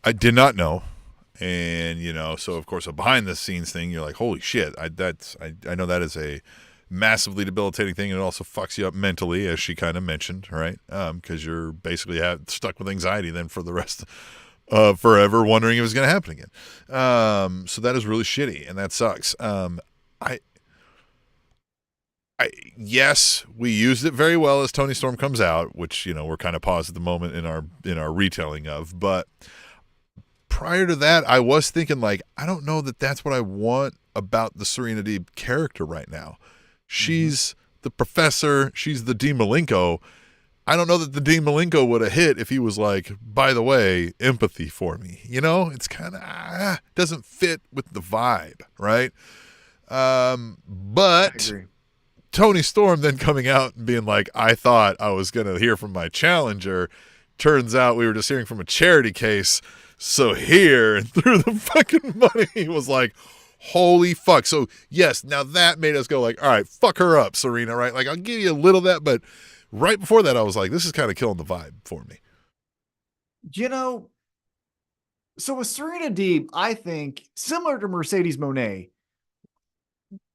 I did not know. And, so of course a behind the scenes thing, you're like, holy shit. I know that is a massively debilitating thing. And it also fucks you up mentally, as she kind of mentioned, right? Because you're basically stuck with anxiety then for the rest of forever, wondering if it's going to happen again. So that is really shitty, and that sucks. Yes, we used it very well as Toni Storm comes out, which, we're kind of paused at the moment in our retelling of, but prior to that, I was thinking, like, I don't know that that's what I want about the Serena Deeb character right now. She's the Professor. She's the Dean Malenko. I don't know that the Dean Malenko would have hit if he was like, by the way, empathy for me. It's kind of doesn't fit with the vibe, right? But Toni Storm then coming out and being like, I thought I was going to hear from my challenger, turns out we were just hearing from a charity case. So here, and threw the fucking money. He was like, holy fuck. So yes, now that made us go like, all right, fuck her up, Serena, right? Like, I'll give you a little of that, but right before that, I was like, this is kind of killing the vibe for me. So with Serena Deeb, I think similar to Mercedes Moné,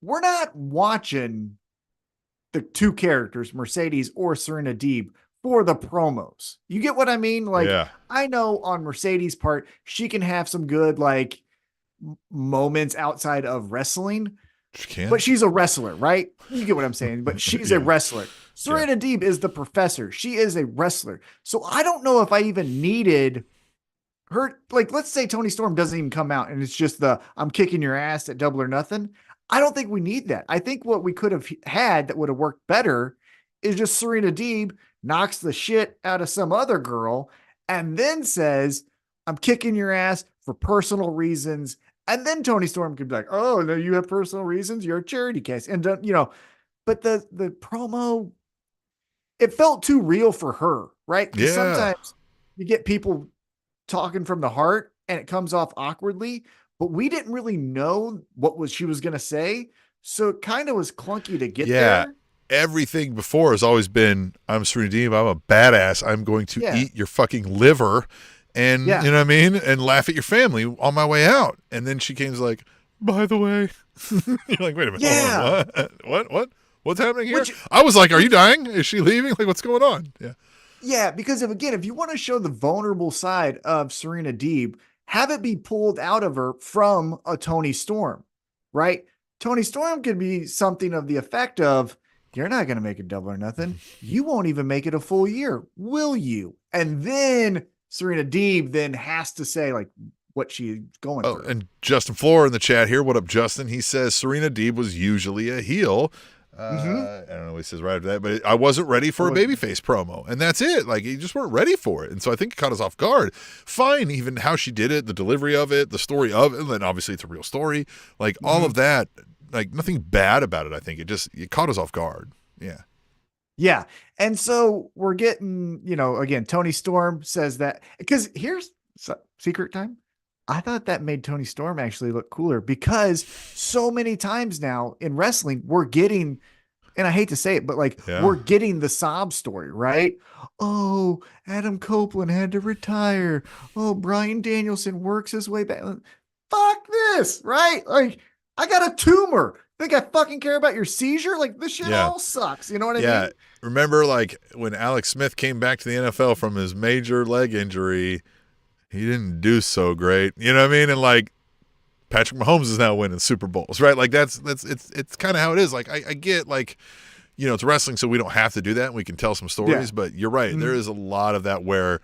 we're not watching the two characters, Mercedes or Serena Deeb, for the promos. You get what I mean? Like, yeah. I know on Mercedes' part, she can have some good like moments outside of wrestling, but she's a wrestler, right? You get what I'm saying? But she's a wrestler. Serena Deeb is the professor. She is a wrestler. So I don't know if I even needed her. Like, let's say Tony Storm doesn't even come out and it's just the I'm kicking your ass at Double or Nothing. I don't think we need that. I think what we could have had that would have worked better is just Serena Deeb knocks the shit out of some other girl and then says, I'm kicking your ass for personal reasons. And then Tony Storm could be like, oh, no, you have personal reasons. You're a charity case. And, but the promo, it felt too real for her, right? Yeah. Sometimes you get people talking from the heart and it comes off awkwardly, but we didn't really know what she was going to say. So it kind of was clunky to get there. Everything before has always been, I'm Serena Deeb, I'm a badass. I'm going to eat your fucking liver and, you know what I mean? And laugh at your family on my way out. And then she came like, by the way, you're like, wait a minute. Yeah. What? What's happening here? I was like, are you dying? Is she leaving? Like, what's going on? Yeah. Yeah, because if you want to show the vulnerable side of Serena Deeb, have it be pulled out of her from a Tony Storm, right? Tony Storm could be something of the effect of, you're not going to make it Double or Nothing. You won't even make it a full year, will you? And then Serena Deeb then has to say like what she's going through. And Justin Floor in the chat here. What up, Justin? He says Serena Deeb was usually a heel. I don't know what he says right after that, but I wasn't ready for a babyface promo, and that's it. Like, you just weren't ready for it, and so I think it caught us off guard. Fine, even how she did it, the delivery of it, the story of it, and then obviously it's a real story. Like, all of that, like, nothing bad about it. I think it caught us off guard. Yeah. Yeah. And so we're getting, again, Tony Storm says that, because here's secret time. I thought that made Tony Storm actually look cooler, because so many times now in wrestling, we're getting, and I hate to say it, but we're getting the sob story, right? Oh, Adam Copeland had to retire. Oh, Bryan Danielson works his way back. Fuck this, right? Like, I got a tumor. Think I fucking care about your seizure? Like, this shit all sucks. You know what I mean? Remember, like, when Alex Smith came back to the NFL from his major leg injury, he didn't do so great. You know what I mean? And like, Patrick Mahomes is now winning Super Bowls, right? Like, it's kind of how it is. Like, I get, like, it's wrestling, so we don't have to do that. And we can tell some stories, but you're right. There is a lot of that where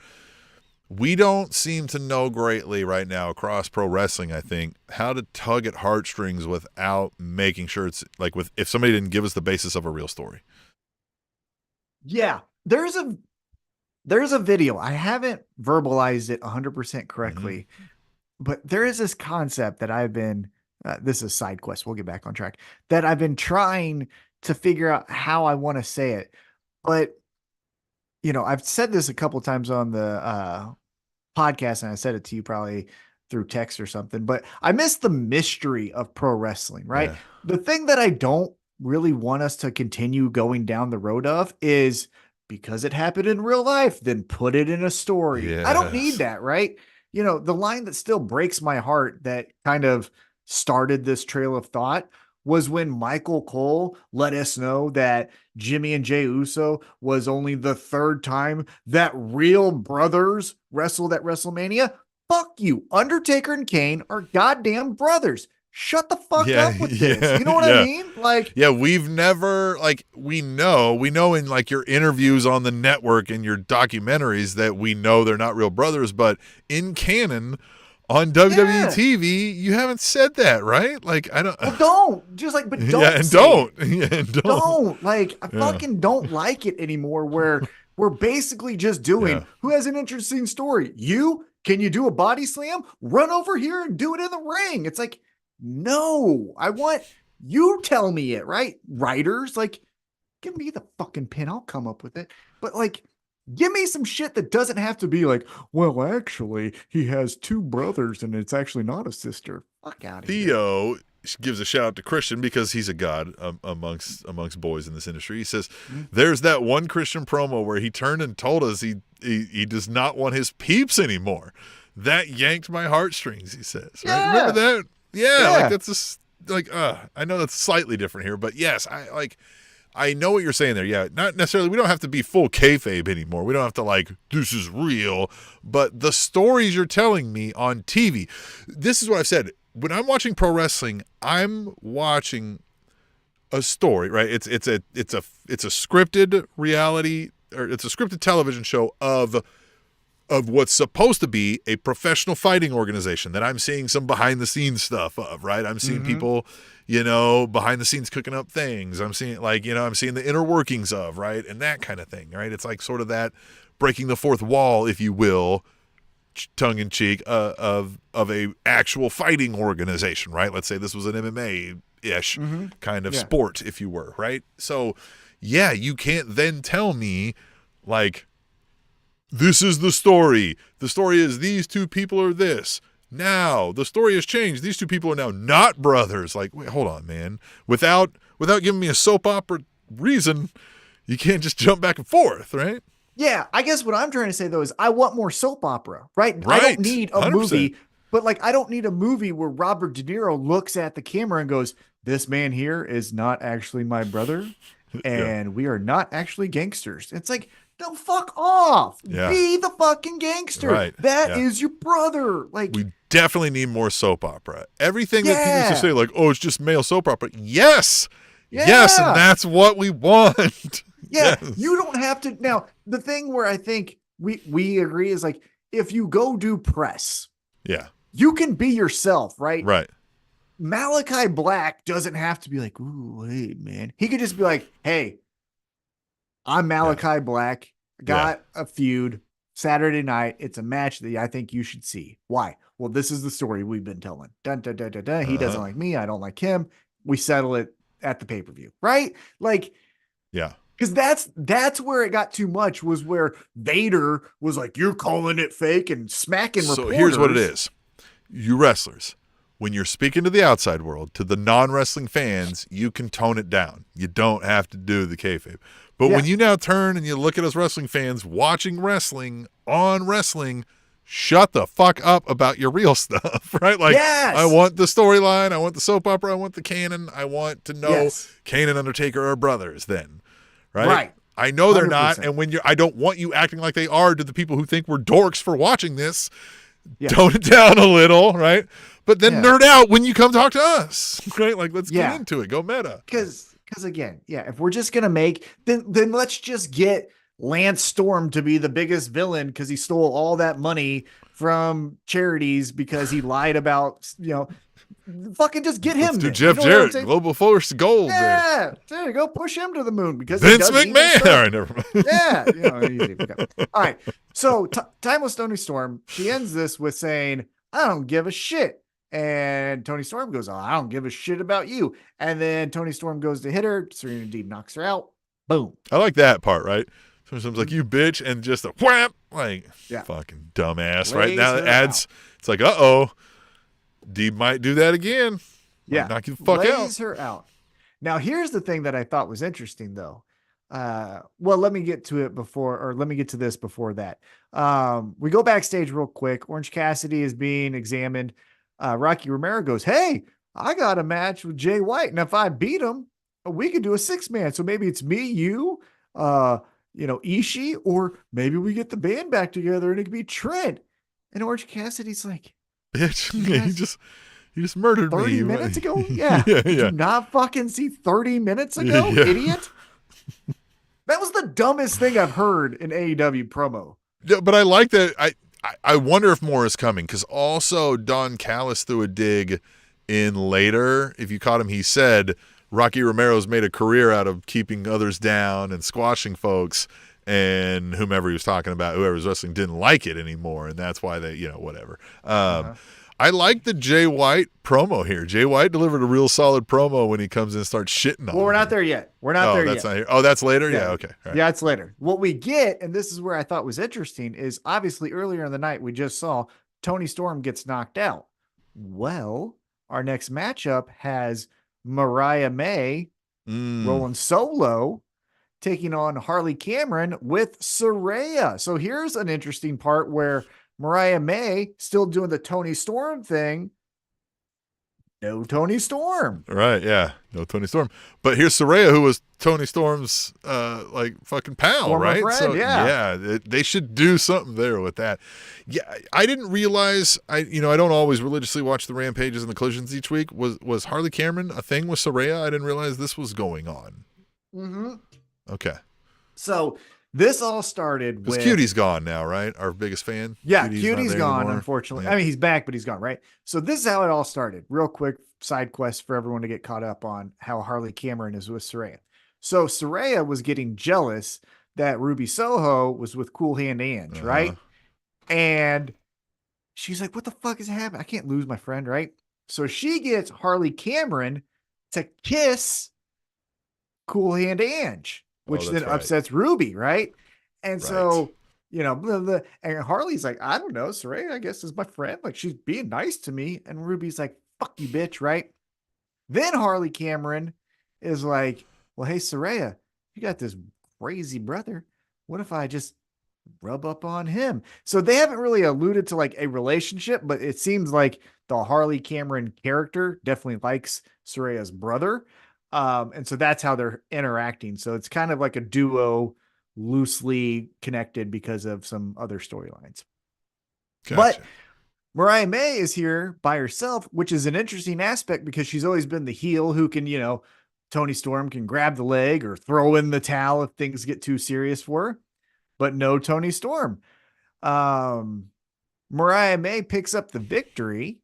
we don't seem to know greatly right now across pro wrestling, I think, how to tug at heartstrings without making sure it's like if somebody didn't give us the basis of a real story. Yeah. There's a video. I haven't verbalized it 100% correctly, but there is this concept that I've been, this is side quest. We'll get back on track, that I've been trying to figure out how I want to say it. But, I've said this a couple times on the podcast, and I said it to you probably through text or something, but I miss the mystery of pro wrestling, right? Yeah. The thing that I don't really want us to continue going down the road of is, because it happened in real life, then put it in a story. Yes. I don't need that, right? The line that still breaks my heart that kind of started this trail of thought was when Michael Cole let us know that Jimmy and Jey Uso was only the third time that real brothers wrestled at WrestleMania. Fuck you. Undertaker and Kane are goddamn brothers. Shut the fuck up with this. You know what I mean? Like, we've never, like, we know in like your interviews on the network and your documentaries that we know they're not real brothers, but in canon on WWE TV, you haven't said that, right? Like, I don't. Well, don't. Just like, but don't. Yeah, and don't. Yeah, and don't. Don't. Like, I fucking don't like it anymore where we're basically just doing, who has an interesting story? You? Can you do a body slam? Run over here and do it in the ring. It's like, no, I want you tell me it, right? Writers, like, give me the fucking pin. I'll come up with it. But like, Give me some shit that doesn't have to be like, well, actually, he has two brothers and it's actually not a sister. Fuck out of here. Theo gives a shout out to Christian because he's a god amongst boys in this industry. He says, "There's that one Christian promo where he turned and told us he does not want his peeps anymore. That yanked my heartstrings." He says, right? Yeah. Remember that? Yeah, Yeah. like that's just like I know that's slightly different here, but yes, I know what you're saying there. Yeah, not necessarily. We don't have to be full kayfabe anymore. We don't have to like, this is real. But the stories you're telling me on TV, this is what I've said. When I'm watching pro wrestling, I'm watching a story, right? It's a scripted reality, or it's a scripted television show of what's supposed to be a professional fighting organization that I'm seeing some behind the scenes stuff of, right? I'm seeing people, behind the scenes cooking up things. I'm seeing I'm seeing the inner workings of, right? And that kind of thing, right? It's like sort of that breaking the fourth wall, if you will, tongue in cheek, of a actual fighting organization, right? Let's say this was an MMA-ish kind of sport, if you were, right? So yeah, you can't then tell me like, this is the story. The story is these two people are this. Now, the story has changed. These two people are now not brothers. Like, wait, hold on, man. Without giving me a soap opera reason, you can't just jump back and forth, right? Yeah, I guess what I'm trying to say though is I want more soap opera, right? I Right. don't need a 100%. movie, but like I don't need a movie where Robert De Niro looks at the camera and goes, "This man here is not actually my brother, and we are not actually gangsters." It's like, no, fuck off. Yeah. Be the fucking gangster. Right. That Yeah. is your brother. Like, We definitely need more soap opera. Everything that people Yeah. used to say, like, oh, it's just male soap opera. Yes. Yeah. Yes, and that's what we want. yeah, Yes. you don't have to. Now, the thing where I think we agree is like, if you go do press, Yeah. you can be yourself, right? Right. Malachi Black doesn't have to be like, ooh, hey, man. He could just be like, hey, I'm Malachi Black. Got a feud Saturday night. It's a match that I think you should see. Why? Well, this is the story we've been telling. Dun, dun, dun, dun, dun. He doesn't like me. I don't like him. We settle it at the pay-per-view, right? Like, Yeah. because that's where it got too much, was where Vader was like, you're calling it fake and smacking So reporters. here's what it is. You wrestlers, when you're speaking to the outside world, to the non-wrestling fans, you can tone it down. You don't have to do the kayfabe. But when you now turn and you look at us wrestling fans watching wrestling on wrestling, shut the fuck up about your real stuff, right? Like, Yes. I want the storyline. I want the soap opera. I want the canon. I want to know Yes. Kane and Undertaker are brothers then, right? Right. I know they're not. 100%. And when I don't want you acting like they are to the people who think we're dorks for watching this. Yeah. Tone it down a little, right? But then Yeah. nerd out when you come talk to us, right? Like, let's Yeah. get into it. Go meta. Because again, if we're just gonna make, then let's just get Lance Storm to be the biggest villain because he stole all that money from charities because he lied about, fucking just get him. Let's do then. Jeff You know what I'm Jarrett, saying? Global Force Gold. there. Yeah, there you go. Push him to the moon because he Vince does evil McMahon. stuff. All right, never mind. Yeah, easy. Okay. All right. So Timeless Tony Storm, she ends this with saying, "I don't give a shit." And Tony Storm goes, "Oh, I don't give a shit about you." And then Tony Storm goes to hit her. Serena Deeb knocks her out. Boom. I like that part, right? Sometimes like, you bitch, and just a wham, like, Yeah. fucking dumbass, right? Lays Now it her adds, it's like, uh-oh, Deeb might do that again. Might Yeah. knock you the fuck out. Lays her out. Now, here's the thing that I thought was interesting, though. Well, let me get to this before that. We go backstage real quick. Orange Cassidy is being examined. Rocky Romero goes, "Hey, I got a match with Jay White, and if I beat him, we could do a 6-man. So maybe it's me, you, Ishii, or maybe we get the band back together and it could be Trent." And Orange Cassidy's like, Bitch, Yes. you just murdered 30 me. minutes ago? Yeah. yeah, Did yeah. you not fucking see 30 minutes ago, Yeah. idiot? That was the dumbest thing I've heard in AEW promo. Yeah, but I like that. I wonder if more is coming, because also Don Callis threw a dig in later. If you caught him, he said Rocky Romero's made a career out of keeping others down and squashing folks, and whomever he was talking about, whoever's wrestling, didn't like it anymore, and that's why they, whatever. I like the Jay White promo here. Jay White delivered a real solid promo when he comes in and starts shitting on Well, we're him. not there yet. We're not there that's yet. not here. Oh, that's later? Yeah, okay. All right. Yeah, it's later. What we get, and this is where I thought was interesting, is obviously earlier in the night we just saw Tony Storm gets knocked out. Well, our next matchup has Mariah May rolling solo, taking on Harley Cameron with Saraya. So here's an interesting part where Mariah May still doing the Tony Storm thing. No Tony Storm. Right, yeah. No Tony Storm. But here's Saraya, who was Tony Storm's like fucking pal, Former right? friend, So yeah. they should do something there with that. Yeah, I didn't realize I don't always religiously watch the rampages and the collisions each week. Was Harley Cameron a thing with Saraya? I didn't realize this was going on. Mm-hmm. Okay. So this all started with Cutie's gone now, right? Our biggest fan. Yeah, Cutie's Cutie's not there gone, anymore. unfortunately. Yeah. I mean, he's back, but he's gone, right? So this is how it all started. Real quick side quest for everyone to get caught up on how Harley Cameron is with Saraya. So Saraya was getting jealous that Ruby Soho was with Cool Hand Ange, right? And she's like, what the fuck is happening? I can't lose my friend, right? So she gets Harley Cameron to kiss Cool Hand Ange, which that's then right. upsets Ruby, right? And Right. so, blah, blah, and Harley's like, I don't know, Saraya, I guess is my friend. Like, she's being nice to me. And Ruby's like, fuck you, bitch, right? Then Harley Cameron is like, well, hey, Saraya, you got this crazy brother. What if I just rub up on him? So they haven't really alluded to like a relationship, but it seems like the Harley Cameron character definitely likes Saraya's brother. And so that's how they're interacting. So it's kind of like a duo, loosely connected because of some other storylines. Gotcha. But Mariah May is here by herself, which is an interesting aspect because she's always been the heel who can, Tony Storm can grab the leg or throw in the towel if things get too serious for her. But no Tony Storm. Mariah May picks up the victory.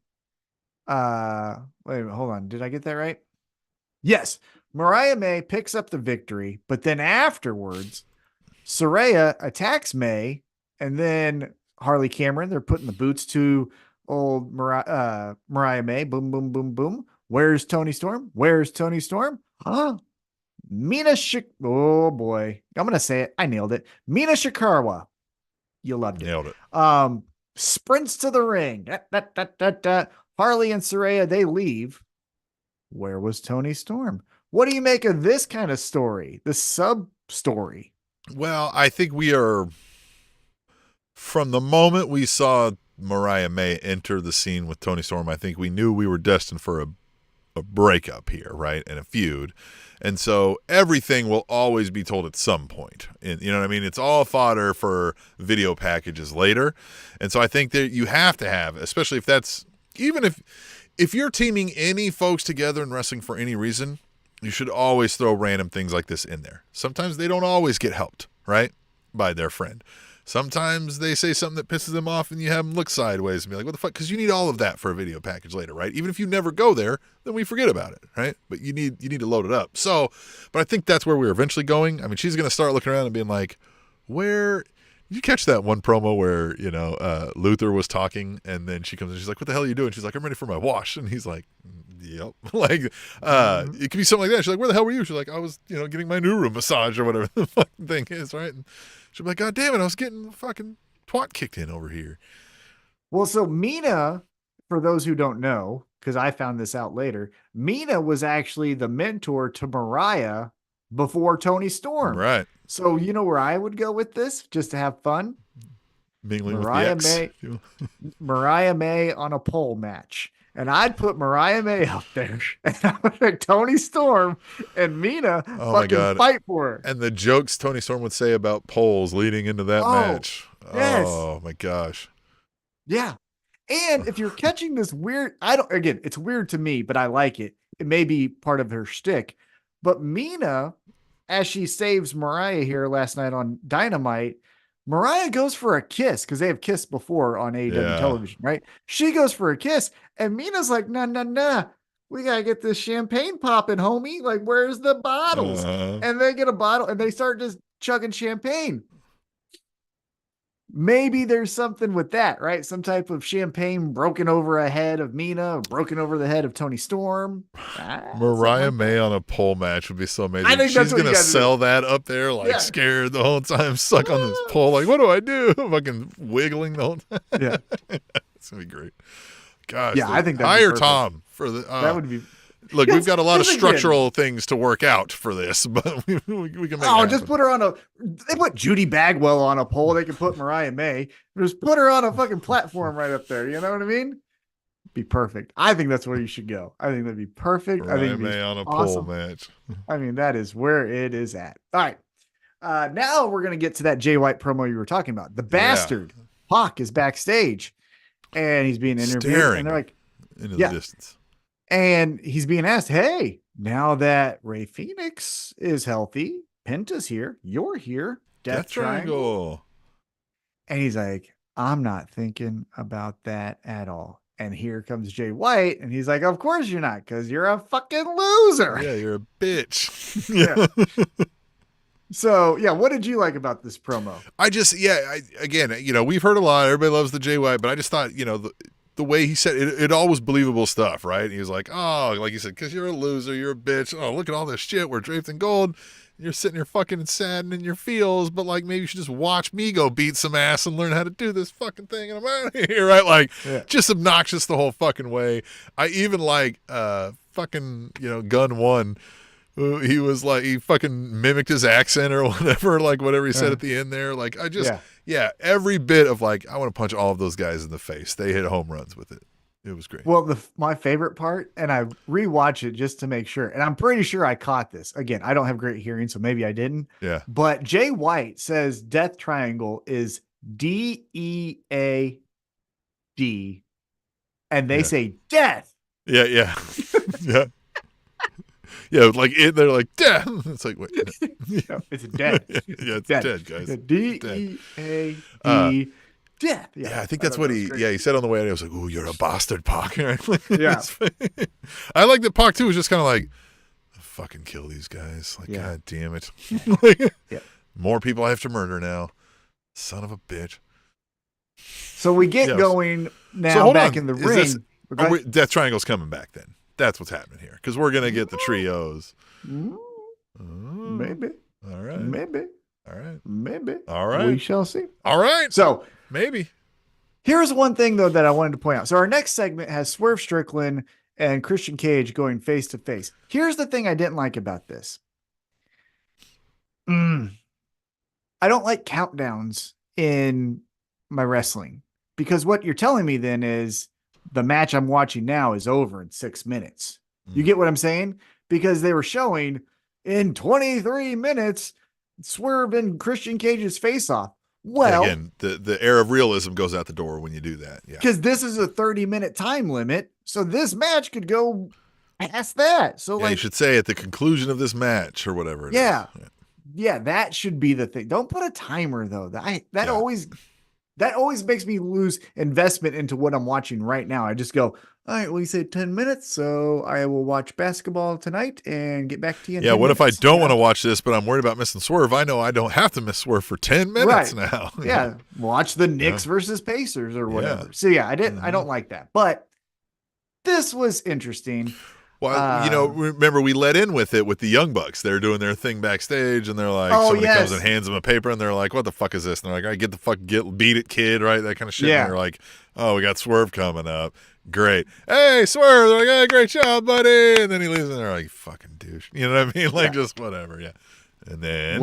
Wait a minute, hold on. Did I get that right? Yes. Mariah May picks up the victory, but then afterwards, Saraya attacks May, and then Harley Cameron, they're putting the boots to old Mariah May. Boom, boom, boom, boom. Where's Tony Storm? Where's Tony Storm? Huh? Oh boy. I'm going to say it. I nailed it. Mina Shikarawa. You loved it. Nailed it. Sprints to the ring. Harley and Saraya, they leave. Where was Tony Storm? What do you make of this kind of story? The sub story? Well, I think we are, from the moment we saw Mariah May enter the scene with Tony Storm, I think we knew we were destined for a breakup here, right? And a feud. And so everything will always be told at some point. And, you know what I mean? It's all fodder for video packages later. And so I think that you have to have, especially if that's, even if you're teaming any folks together in wrestling for any reason, you should always throw random things like this in there. Sometimes they don't always get helped, right? By their friend. Sometimes they say something that pisses them off and you have them look sideways and be like, what the fuck? Because you need all of that for a video package later, right? Even if you never go there, then we forget about it, right? But you need to load it up. So, but I think that's where we're eventually going. I mean, she's going to start looking around and being like, where... Did you catch that one promo where, Luther was talking and then she comes in, she's like, what the hell are you doing? She's like, I'm ready for my wash. And he's like, yep. It could be something like that. She's like, where the hell were you? She's like, I was, getting my new room massage or whatever the fucking thing is, right? And she'll be like, God damn it, I was getting the fucking twat kicked in over here. Well, so Mina, for those who don't know, because I found this out later, Mina was actually the mentor to Mariah before Tony Storm. Right. So you know where I would go with this, just to have fun? Mingling Mariah with the ex. Mariah May on a pole match. And I'd put Mariah May out there. And I would make Tony Storm and Mina fucking fight for her. And the jokes Tony Storm would say about poles leading into that match. Yes. Oh my gosh. Yeah. And if you're catching this weird, it's weird to me, but I like it. It may be part of her shtick. But Mina, as she saves Mariah here last night on Dynamite, Mariah goes for a kiss because they have kissed before on AEW television, right? She goes for a kiss, and Mina's like, nah. We got to get this champagne popping, homie. Like, where's the bottles? And they get a bottle, and they start just chugging champagne. maybe there's something with that, right? Some type of champagne broken over a head of Mina or broken over the head of Tony Storm. Mariah Like May that. on a pole match would be so I amazing. think that's She's what you gonna got to do. sell that up there, like Yeah. scared the whole time, stuck on this pole. Like, what do I do? Fucking wiggling the whole time. Yeah. It's gonna be great. Gosh, Yeah, I dude. think that'd be Hire perfect. Tom for the. That would be. Look, we've got a lot of Again, structural things to work out for this, but we can make it oh, happen. just put her on a. They put Judy Bagwell on a pole. They can put Mariah May. Just put her on a fucking platform right up there. You know what I mean? Be perfect. I think that's where you should go. I think that'd be perfect. I Mariah think May on a awesome. pole match. I mean, that is where it is at. All right. Now we're gonna get to that Jay White promo you were talking about. The bastard Pac is backstage, and he's being interviewed, Staring and they're like, into yeah. the distance. And he's being asked, hey, now that Ray Phoenix is healthy, Penta's here, you're here, Death Triangle. And he's like, I'm not thinking about that at all. And here comes Jay White, and he's like, of course you're not, because you're a fucking loser. Yeah, you're a bitch. Yeah. So, yeah, what did you like about this promo? Again, we've heard a lot. Everybody loves the Jay White, but I just thought, the way he said it all was believable stuff, right? He was like, oh, like you said, because you're a loser, you're a bitch. Oh, look at all this shit. We're draped in gold. You're sitting here fucking sad and in your feels, but like maybe you should just watch me go beat some ass and learn how to do this fucking thing, and I'm out of here, right? Like, just obnoxious the whole fucking way. I even like fucking Gun One. He was like, he fucking mimicked his accent or whatever, like whatever he said at the end there. Like, I just, every bit of like, I want to punch all of those guys in the face. They hit home runs with it. It was great. Well, my favorite part, and I rewatched it just to make sure, and I'm pretty sure I caught this. Again, I don't have great hearing, so maybe I didn't. Yeah. But Jay White says Death Triangle is DEAD, and they say death. Yeah. Yeah. Yeah, like they're like death. It's like wait, no, it's dead. It's dead, guys. DEAD. Death. Yeah, I think that's what he said on the way out. He was like, "Ooh, you're a bastard, Pac." Yeah. I like that Pac too was just kind of like, "Fucking kill these guys!" Like, God damn it. More people I have to murder now. Son of a bitch. So we get going now back in the ring. Death Triangle's coming back then. That's what's happening here because we're gonna get the trios. Maybe. All right. Maybe. All right. Maybe. All right. We shall see. All right. So maybe. Here's one thing though that I wanted to point out. So our next segment has Swerve Strickland and Christian Cage going face to face. Here's the thing I didn't like about this. I don't like countdowns in my wrestling because what you're telling me then is the match I'm watching now is over in 6 minutes. You get what I'm saying? Because they were showing in 23 minutes, Swerve and Christian Cage's face off. Well, again, the air of realism goes out the door when you do that. Yeah. Because this is a 30-minute time limit. So this match could go past that. So you should say at the conclusion of this match or whatever it is. Yeah, that should be the thing. Don't put a timer though. That always makes me lose investment into what I'm watching right now. I just go, all right, well, you said 10 minutes, so I will watch basketball tonight and get back to you in 10 what minutes. If I don't want to watch this, but I'm worried about missing Swerve? I know I don't have to miss Swerve for 10 minutes now. Yeah, watch the Knicks versus Pacers or whatever. So I don't like that. But this was interesting. Well, remember we let in with it with the Young Bucks. They're doing their thing backstage, and they're like, somebody comes and hands them a paper, and they're like, "What the fuck is this?" And they're like, "I beat it, kid," right? That kind of shit. Yeah. And they're like, "Oh, we got Swerve coming up. Great. Hey, Swerve." They're like, "Hey, great job, buddy." And then he leaves, and they're like, "Fucking douche." You know what I mean? Like just whatever. Yeah. And then,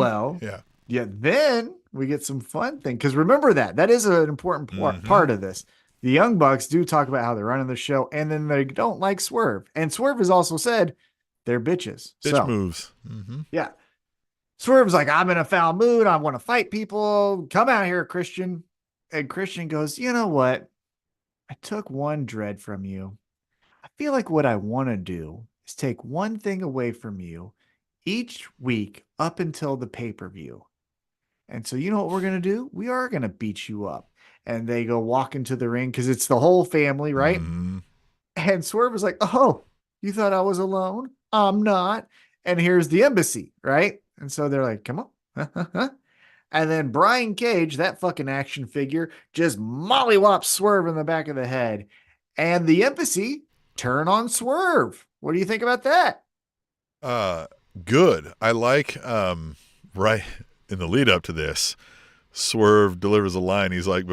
then we get some fun thing because remember that is an important part of this. The Young Bucks do talk about how they're running the show, and then they don't like Swerve. And Swerve has also said they're bitches. Bitch moves. Mm-hmm. Yeah. Swerve's like, I'm in a foul mood. I want to fight people. Come out here, Christian. And Christian goes, you know what? I took one dread from you. I feel like what I want to do is take one thing away from you each week up until the pay-per-view. And so you know what we're going to do? We are going to beat you up. And they go walk into the ring because it's the whole family, right? Mm-hmm. And Swerve was like, oh, you thought I was alone? I'm not. And here's the embassy, right? And so they're like, come on. And then Brian Cage, that fucking action figure, just mollywops Swerve in the back of the head. And the embassy turn on Swerve. What do you think about that? Uh, Good. I like right in the lead up to this, Swerve delivers a line. He's like,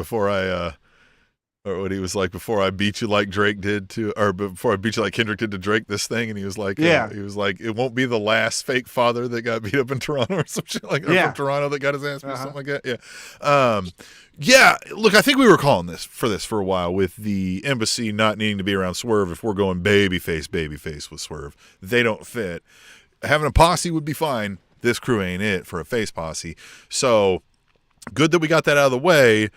or what he was like, before I beat you like Drake did to, or before I beat you like Kendrick did to Drake, this thing. And he was like, Yeah. it won't be the last fake father that got beat up in Toronto or some shit like that, Yeah. from Toronto that got his ass beat, something like that. Yeah. Yeah. Look, I think we were calling this for a while with the embassy not needing to be around Swerve. If we're going babyface with Swerve, they don't fit. Having a posse would be fine. This crew ain't it for a face posse. So good that we got that out of the way.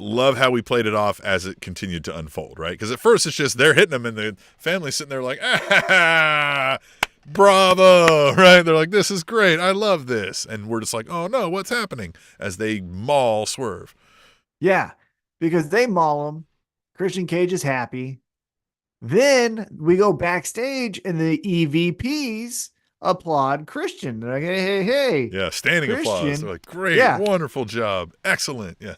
Love how we played it off as it continued to unfold, right? Because at first it's just they're hitting them and the family's sitting there like, ah, bravo, right? They're like, this is great. I love this. And we're just like, oh no, what's happening? As they maul Swerve. Yeah, because they maul him. Christian Cage is happy. Then we go backstage and the EVPs applaud Christian. They're like, hey. Yeah, standing Christian, applause. They're like, great, yeah. wonderful job. Excellent. Yeah.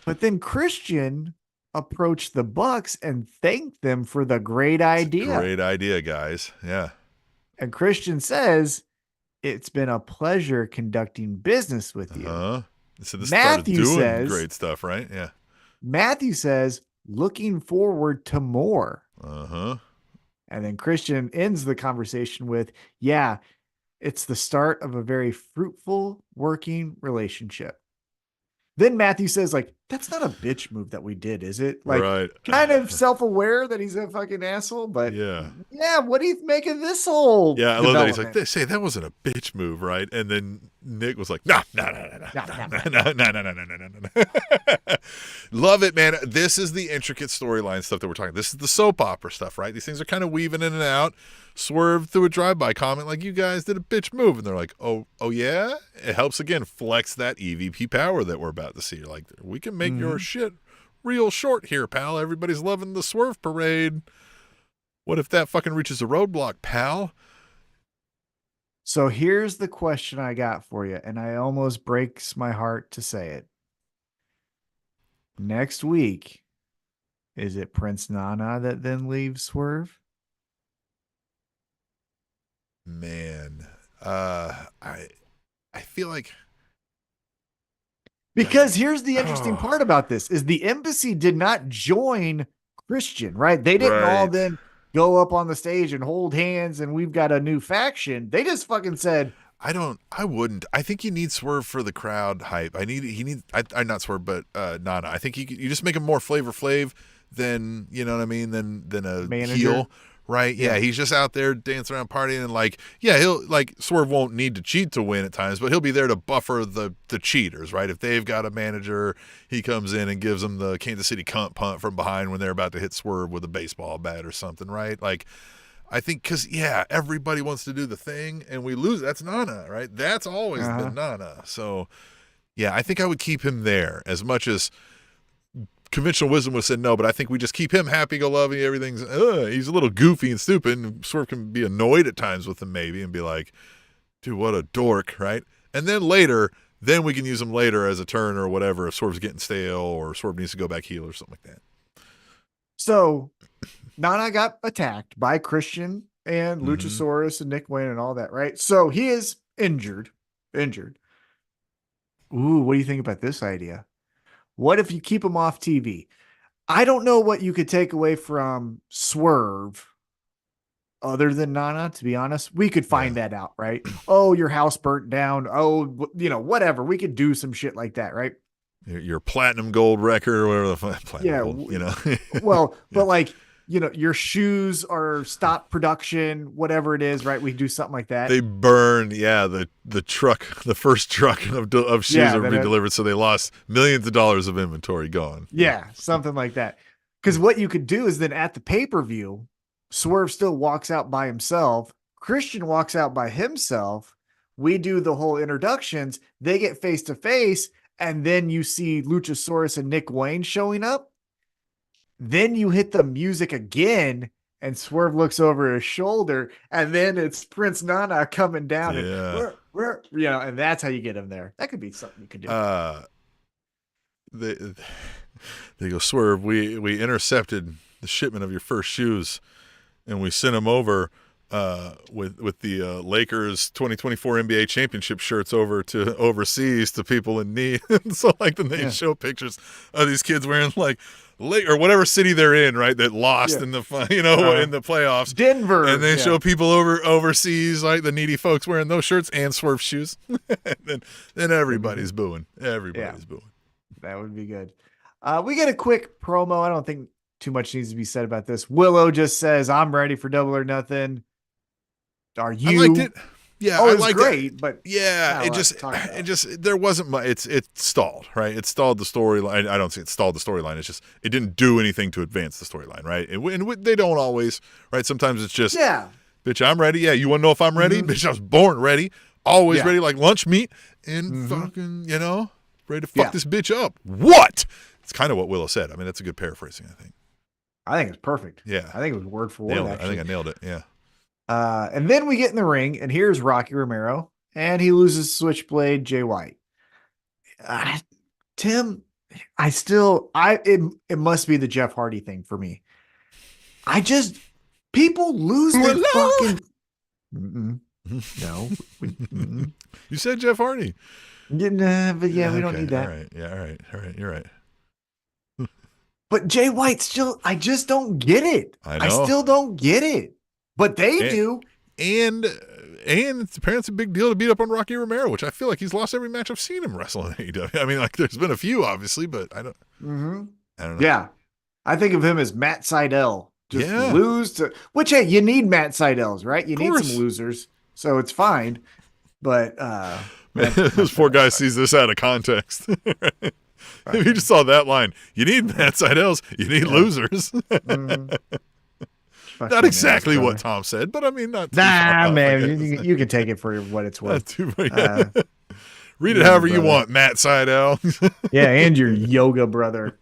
But then Christian approached the Bucks and thanked them for the great idea. Great idea, guys. Yeah. And Christian says, it's been a pleasure conducting business with you. So this Matthew started doing says, great stuff, right? Yeah. Matthew says, looking forward to more. And then Christian ends the conversation with, yeah, it's the start of a very fruitful working relationship. Then Matthew says, like, that's not a bitch move that we did, is it? Like, right. Kind of self-aware that he's a fucking asshole, but yeah, what do you make of this whole Yeah, I love that. He's like, they say that wasn't a bitch move, right? And then Nick was like, no. Love it, man. This is the intricate storyline stuff that we're talking. This is the soap opera stuff, right? These things are kind of weaving in and out. Swerve through a drive-by comment like, you guys did a bitch move. And they're like, oh yeah? It helps, again, flex that EVP power that we're about to see. You're like, we can make your shit real short here, pal. Everybody's loving the Swerve parade. What if that fucking reaches a roadblock, pal? So here's the question I got for you, and I almost breaks my heart to say it. Next week, is it Prince Nana that then leaves Swerve? Man, I feel like, because here's the interesting part about this is the embassy did not join Christian, right? They didn't all then go up on the stage and hold hands and we've got a new faction. They just fucking said, I wouldn't. I think you need Swerve for the crowd hype. I not Swerve, but Nana. I think you just make him more Flavor Flav than, you know what I mean, than a manager. Heel. Right? Yeah, he's just out there dancing around partying and like, yeah, he'll like Swerve won't need to cheat to win at times, but he'll be there to buffer the cheaters, right? If they've got a manager, he comes in and gives them the Kansas City cunt punt from behind when they're about to hit Swerve with a baseball bat or something, right? Like, I think because, yeah, everybody wants to do the thing and we lose. That's Nana, right? That's always been Nana. So, yeah, I think I would keep him there as much as conventional wisdom would have said no, but I think we just keep him happy-go-lucky. Everything's, he's a little goofy and stupid, and Swerve can be annoyed at times with him maybe and be like, dude, what a dork, right? And then then we can use him later as a turn or whatever if Swerve's getting stale or Swerve needs to go back heel or something like that. So Nana got attacked by Christian and Luchasaurus and Nick Wayne and all that, right? So he is injured. Ooh, what do you think about this idea? What if you keep him off TV? I don't know what you could take away from Swerve other than Nana, to be honest. We could find that out, right? Oh, your house burnt down. Oh, whatever. We could do some shit like that, right? Your platinum gold record or whatever the fuck. Gold, Well, but like, your shoes are stop production, whatever it is, right? We do something like that. They burn, the truck, the first truck of shoes are being delivered, so they lost millions of dollars of inventory gone. Yeah, something like that. Because what you could do is then at the pay-per-view, Swerve still walks out by himself. Christian walks out by himself. We do the whole introductions. They get face-to-face, and then you see Luchasaurus and Nick Wayne showing up. Then you hit the music again and Swerve looks over his shoulder and then it's Prince Nana coming down. Yeah. And And that's how you get him there. That could be something you could do. They go, Swerve, we intercepted the shipment of your first shoes, and we sent them over with the Lakers 2024 NBA championship shirts over to overseas to people in need. So like then they show pictures of these kids wearing like or whatever city they're in, right? That lost in the in the playoffs, Denver, and they show people overseas, like the needy folks wearing those shirts and Swerve shoes. then everybody's booing. Everybody's booing. That would be good. We get a quick promo. I don't think too much needs to be said about this. Willow just says, "I'm ready for Double or Nothing." Are you? I liked it. Yeah, I liked great, it. But yeah, it just there wasn't much. It stalled, right? It stalled the storyline. I don't say it stalled the storyline. It's just it didn't do anything to advance the storyline, right? And they don't always, right? Sometimes it's just, bitch, I'm ready. Yeah, you want to know if I'm ready? Bitch, I was born ready. Always ready, like lunch meat, and fucking, ready to fuck this bitch up. What? It's kind of what Willow said. I mean, that's a good paraphrasing, I think. I think it's perfect. Yeah. I think it was word for word, I think I nailed it, yeah. And then we get in the ring, and here's Rocky Romero, and he loses Switchblade Jay White. Tim, it must be the Jeff Hardy thing for me. People lose their fucking... No. You said Jeff Hardy. But we don't need that. All right. Yeah, all right. You're right. But Jay White I just don't get it. I know. I still don't get it. But they do. And apparently it's a big deal to beat up on Rocky Romero, which I feel like he's lost every match I've seen him wrestle in AEW. I mean, like there's been a few, obviously, but I don't know. Yeah. I think of him as Matt Sydal. Just lose to, which, hey, you need Matt Sydals, right? You need some losers. So it's fine. But this poor guy sees this out of context. If you just saw that line, you need Matt Sydals, you need losers. Not exactly what Tom said, but I mean, not too far man. You can take it for what it's worth. Read it however you want, Matt Sydal. And your yoga brother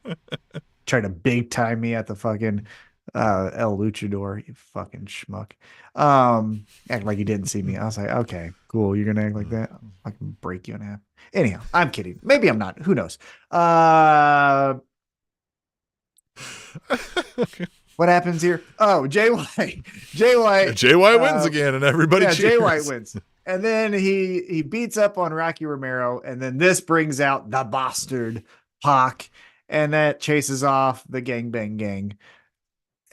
trying to big time me at the fucking El Luchador, you fucking schmuck. Act like you didn't see me. I was like, okay, cool. You're gonna act like that? I can break you in half. Anyhow, I'm kidding. Maybe I'm not. Who knows? Okay. What happens here? Oh, Jay White. Jay White wins again, and everybody cheers. Jay White wins. And then he beats up on Rocky Romero, and then this brings out the bastard Pac, and that chases off the gangbang gang.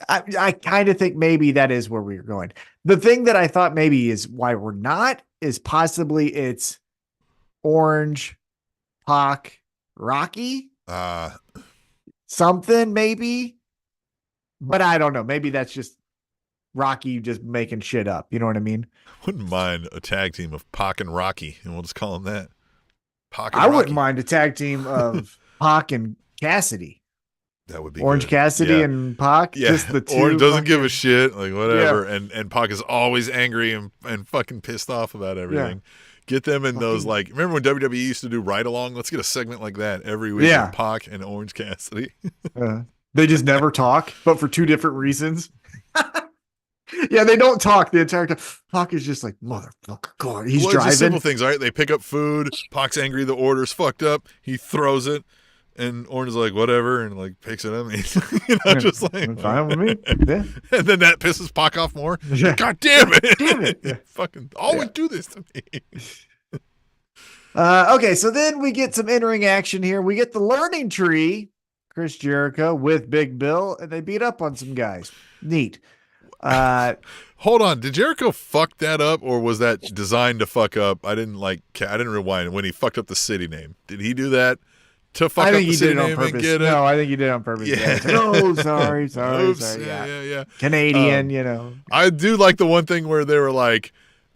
I kind of think maybe that is where we're going. The thing that I thought maybe is why we're not is possibly it's Orange, Pac, Rocky. Something maybe. But I don't know. Maybe that's just Rocky just making shit up. You know what I mean? Wouldn't mind a tag team of Pac and Rocky, and we'll just call them that. Pac and I Rocky. wouldn't mind a tag team of Pac and Cassidy. That would be Orange good. Cassidy and Pac. Yeah. Just the two. Orange doesn't give a shit, like whatever. Yeah. And Pac is always angry and fucking pissed off about everything. Yeah. Get them in those, like, remember when WWE used to do Ride Along? Let's get a segment like that every week. Yeah. Pac and Orange Cassidy. They just never talk, but for two different reasons. Yeah, they don't talk the entire time. Pac is just like, motherfucker, God, he's driving. Just simple things, all right? They pick up food. Pac's angry. The order's fucked up. He throws it. And Orange is like, whatever, and like picks it up. Just like, fine with me. Yeah. And then that pisses Pac off more. Yeah. God damn it. Damn it. Yeah. Fucking always do this to me. Okay, so then we get some in-ring action here. We get the learning tree, Chris Jericho with Big Bill, and they beat up on some guys. Neat. Hold on. Did Jericho fuck that up, or was that designed to fuck up? I didn't rewind when he fucked up the city name. Did he do that? To fuck up the city name and get it? No, I think he did it on purpose. Yeah. Oh, sorry. Oops. Sorry. Yeah. Canadian, I do like the one thing where they were like,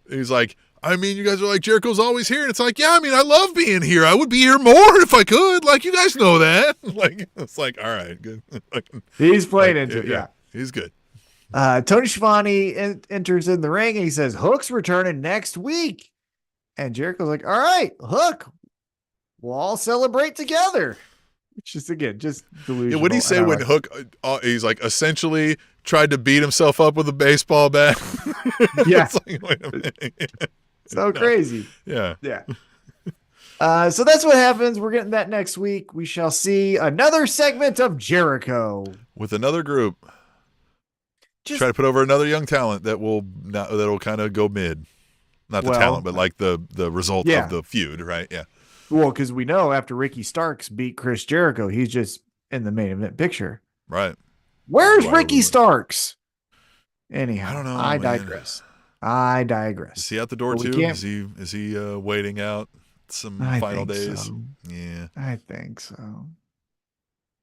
he's like, I mean, you guys are like, Jericho's always here. And it's like, yeah, I mean, I love being here. I would be here more if I could. Like, you guys know that. Like, it's like, all right, good. He's playing into it, yeah. He's good. Tony Schiavone enters in the ring, and he says, Hook's returning next week. And Jericho's like, all right, Hook, we'll all celebrate together. Which is, again, just delusional. Yeah, what did he say when Hook, he's like, essentially tried to beat himself up with a baseball bat? Yeah. It's like, wait a minute. So crazy. Yeah. Yeah. So that's what happens. We're getting that next week. We shall see another segment of Jericho. With another group. Just Try to put over another young talent that'll kind of go mid. Not the talent, but like the result of the feud, right? Yeah. Well, because we know after Ricky Starks beat Chris Jericho, he's just in the main event picture. Right. Where's Ricky Starks? Anyhow, I don't know. I digress. I digress. Is he out the door too? Is he waiting out some final days? So. Yeah. I think so.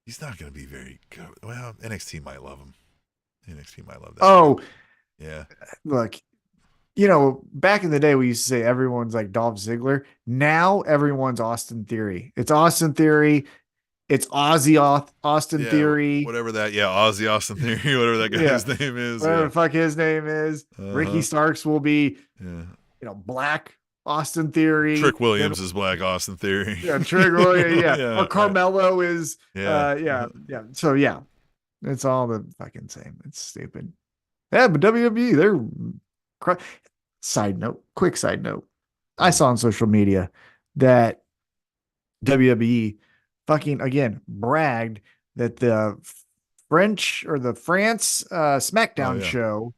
He's not going to be very good. Well, NXT might love him. NXT might love that. Oh, yeah. Look, back in the day, we used to say everyone's like Dolph Ziggler. Now everyone's Austin Theory. It's Austin Theory. It's Austin Theory. Whatever that. Yeah, Aussie Austin Theory. Whatever that guy's name is. Whatever the fuck his name is. Ricky Starks will be, Black Austin Theory. Trick Williams is Black Austin Theory. Yeah, Trick Williams. Yeah. Or Carmelo is. Yeah. So it's all the fucking same. It's stupid. Yeah, but WWE, they're quick side note. I saw on social media that WWE fucking again bragged that the France SmackDown show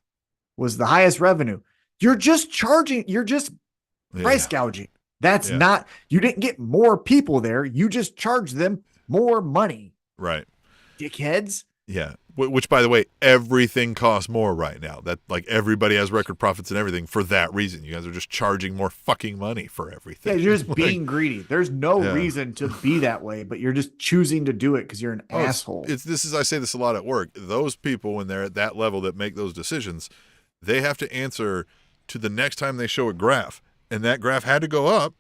was the highest revenue. You're just price gouging. That's not, you didn't get more people there. You just charged them more money. Right. Dickheads. Yeah. Which, by the way, everything costs more right now. That like everybody has record profits and everything for that reason. You guys are just charging more fucking money for everything. Yeah, you're just being greedy. There's no reason to be that way, but you're just choosing to do it because you're an asshole. I say this a lot at work. Those people, when they're at that level that make those decisions, they have to answer to the next time they show a graph, and that graph had to go up,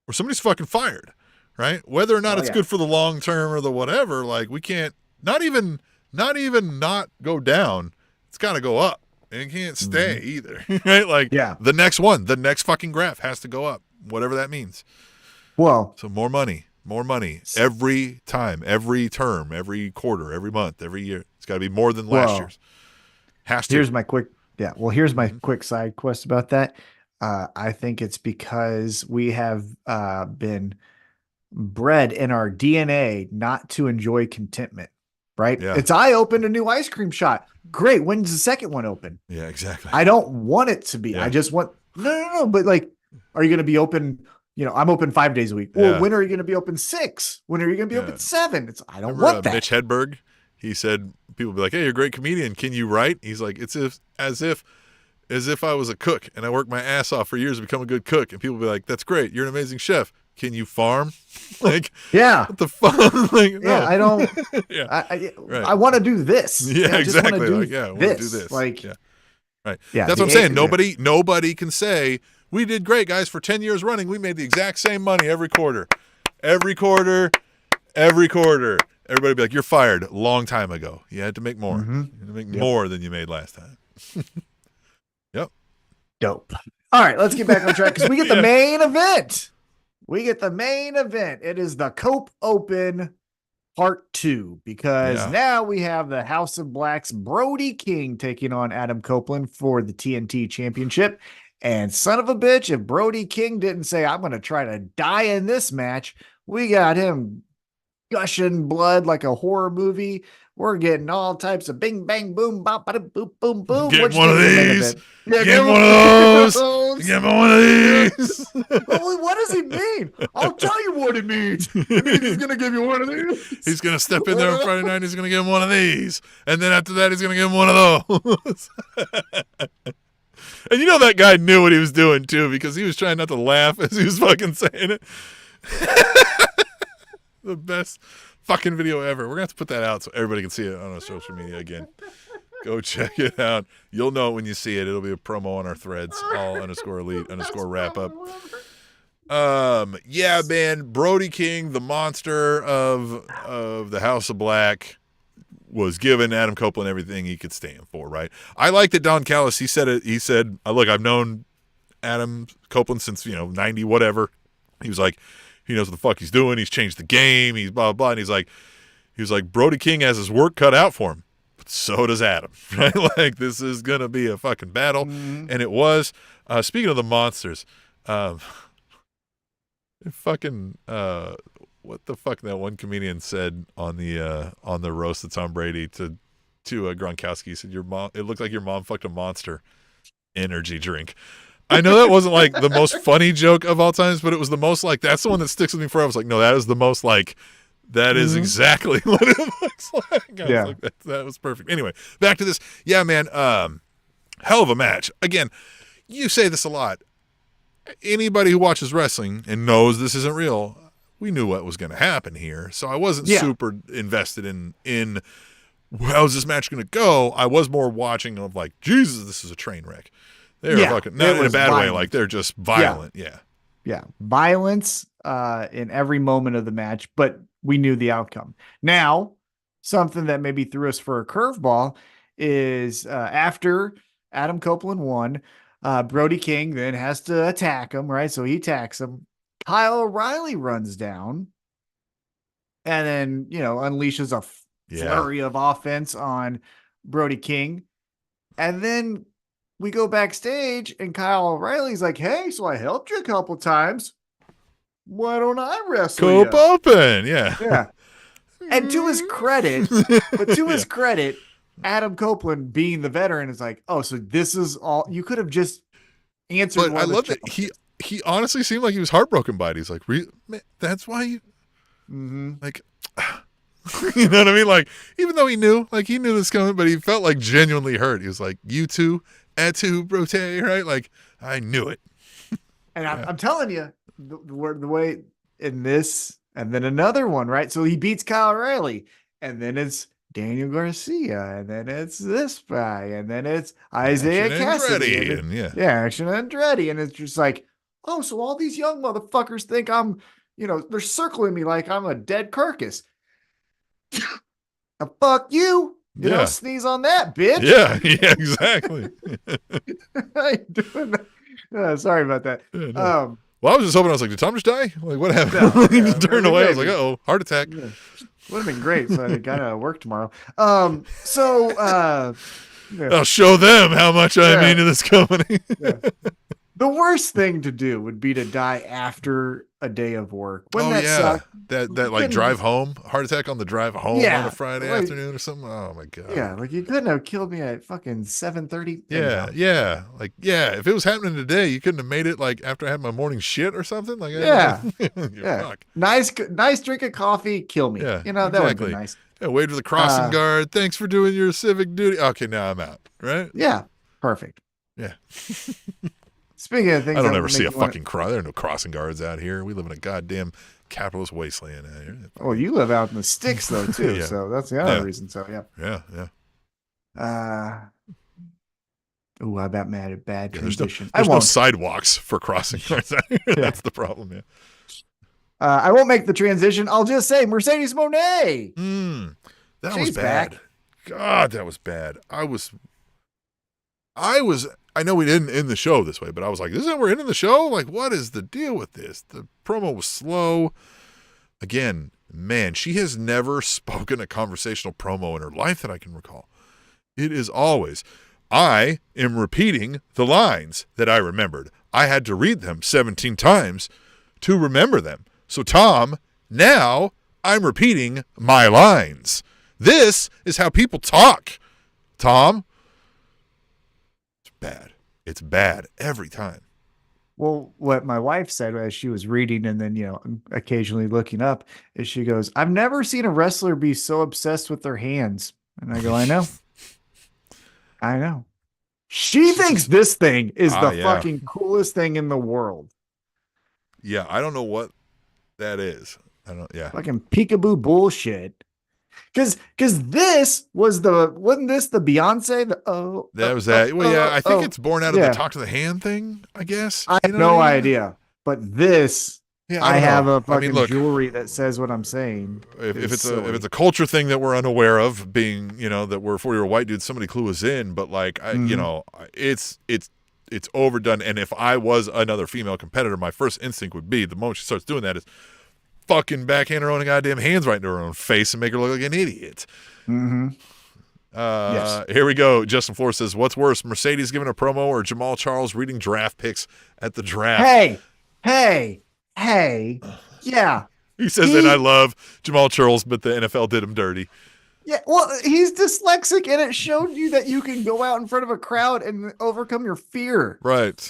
or somebody's fucking fired, right? Whether or not it's good for the long term or the whatever, like we can't. Not even not go down. It's got to go up. And it can't stay either, right? Like the next fucking graph has to go up, whatever that means. Well, so more money every time, every term, every quarter, every month, every year. It's got to be more than last year's. Has to. Here's my quick side quest about that. I think it's because we have been bred in our DNA not to enjoy contentment. Right? Yeah. I opened a new ice cream shop. Great. When's the second one open? Yeah, exactly. I don't want it to be. I just want no. But like, are you going to be open? I'm open 5 days a week. Well, when are you going to be open 6? When are you going to be open 7? I don't want that. Mitch Hedberg, he said, people be like, "Hey, you're a great comedian. Can you write?" He's like, "It's as if I was a cook and I worked my ass off for years to become a good cook." And people be like, "That's great. You're an amazing chef. Can you farm?" Like, what the fuck? Like, no. I don't. I want to do this. Yeah, exactly. I want to do this. Like, right. Yeah, that's what I'm saying. Nobody can say we did great, guys. For 10 years running, we made the exact same money every quarter. Everybody be like, "You're fired." A long time ago. You had to make more. You had to make more than you made last time. Yep. Dope. All right, let's get back on track because we get the main event. It is the Cope Open Part 2 because now we have the House of Black's Brody King taking on Adam Copeland for the TNT Championship. And son of a bitch, if Brody King didn't say, "I'm going to try to die in this match," we got him gushing blood like a horror movie. We're getting all types of bing, bang, boom, bop, bada, boop, boom, boom. Get one of these. Get one of those. Get one of these. What does he mean? I'll tell you what it means. It means he's going to give you one of these. He's going to step in there on Friday night. He's going to give him one of these. And then after that, he's going to give him one of those. And that guy knew what he was doing, too, because he was trying not to laugh as he was fucking saying it. The best fucking video ever. We're going to have to put that out so everybody can see it on our social media again. Go check it out. You'll know it when you see it. It'll be a promo on our threads, all _elite _wrap-up. Yeah, man, Brody King, the monster of the House of Black, was giving Adam Copeland everything he could stand for, right? I like that Don Callis, he said, look, I've known Adam Copeland since, 90 whatever. He was like, he knows what the fuck he's doing. He's changed the game. He's blah, blah, blah. And he was like, Brody King has his work cut out for him. but so does Adam, right? Like, this is going to be a fucking battle. Mhm. And it was. Speaking of the monsters, fucking, what the fuck that one comedian said on the roast of Tom Brady to Gronkowski. He said, "Your mom, it looked like your mom fucked a monster energy drink." I know that wasn't like the most funny joke of all times, but it was the most like, that's the one that sticks with me forever. I was like, no, that is the most like, that is exactly what it looks like. I was like, that was perfect. Anyway, back to this. Yeah, man. Hell of a match. Again, you say this a lot. Anybody who watches wrestling and knows this isn't real, we knew what was going to happen here. So I wasn't super invested in how's this match going to go. I was more watching of like, Jesus, this is a train wreck. They're fucking, not in a bad way, like they're just violent. Yeah. Violence in every moment of the match, but we knew the outcome. Now, something that maybe threw us for a curveball is after Adam Copeland won, Brody King then has to attack him, right? So he attacks him. Kyle O'Reilly runs down and then, unleashes a flurry of offense on Brody King. And then we go backstage and Kyle O'Reilly's like, hey, so I helped you a couple times. Why don't I wrestle Cope open. Yeah. Yeah. And to his credit, his credit, Adam Copeland being the veteran is like, oh, so this is all you could have just answered. But I love that he honestly seemed like he was heartbroken by it. He's like, man, that's why you like, you know what I mean? Like, even though he knew this coming, but he felt like genuinely hurt. He was like, you two, Atu, Brote, right? Like, I knew it. And I'm telling you, the way in this, and then another one, right? So he beats Kyle O'Reilly, and then it's Daniel Garcia, and then it's this guy, and then it's Isaiah Cassidy, and Action Andretti, and it's just like, oh, so all these young motherfuckers think I'm, they're circling me like I'm a dead carcass. Fuck you. You don't sneeze on that, bitch. Yeah, exactly. How you doing? Sorry about that. No. Well, I was just hoping. I was like, did Tom just die? Like, what happened? No, he just turned away. I was like, uh-oh, heart attack. Yeah. Would have been great. So I got to work tomorrow. I'll show them how much I mean to this company. The worst thing to do would be to die after a day of work. Wouldn't that suck? That like drive home, heart attack on the drive home on a Friday afternoon or something. Oh my god. Yeah, like you couldn't have killed me at fucking 7:30. Yeah. Like, if it was happening today, you couldn't have made it like after I had my morning shit or something. Like, fuck. Nice drink of coffee, kill me. Yeah, that would be nice. Yeah, wait for the crossing guard. Thanks for doing your civic duty. Okay, now I'm out. Right? Yeah, perfect. Yeah. Speaking of things, I don't ever see a fucking cross. There are no crossing guards out here. We live in a goddamn capitalist wasteland out here. Oh, you live out in the sticks though too, so that's the other reason. So yeah. I bet mad at bad transition. There's no sidewalks for crossing guards out here. That's the problem. Yeah. I won't make the transition. I'll just say Mercedes Moné. That was bad. Back. God, that was bad. I know we didn't end the show this way, but I was like, this is how we're ending the show? Like, what is the deal with this? The promo was slow. Again, man, she has never spoken a conversational promo in her life that I can recall. It is always, I am repeating the lines that I remembered. I had to read them 17 times to remember them. So, Tom, now I'm repeating my lines. This is how people talk, Tom. Bad. It's bad every time. Well, what my wife said as she was reading and then, occasionally looking up is she goes, I've never seen a wrestler be so obsessed with their hands. And I go, I know. I know. She thinks this thing is the fucking coolest thing in the world. Yeah, I don't know what that is. Fucking peekaboo bullshit. Because this wasn't this the Beyonce? That was that. Well, yeah, I think it's born out of the talk to the hand thing, I guess. I have no idea. But this, I have a fucking jewelry that says what I'm saying. If it's a culture thing that we're unaware of, being, that we're 4-year-old white dudes, somebody clue us in. But like, it's overdone. And if I was another female competitor, my first instinct would be, the moment she starts doing that, is fucking backhand her own goddamn hands right into her own face and make her look like an idiot. Yes. Here we go. Justin Flores says, "What's worse, Mercedes giving a promo or Jamal Charles reading draft picks at the draft?" Hey. Yeah. He says, "And I love Jamal Charles, but the NFL did him dirty." Yeah, well, he's dyslexic, and it showed you that you can go out in front of a crowd and overcome your fear. Right.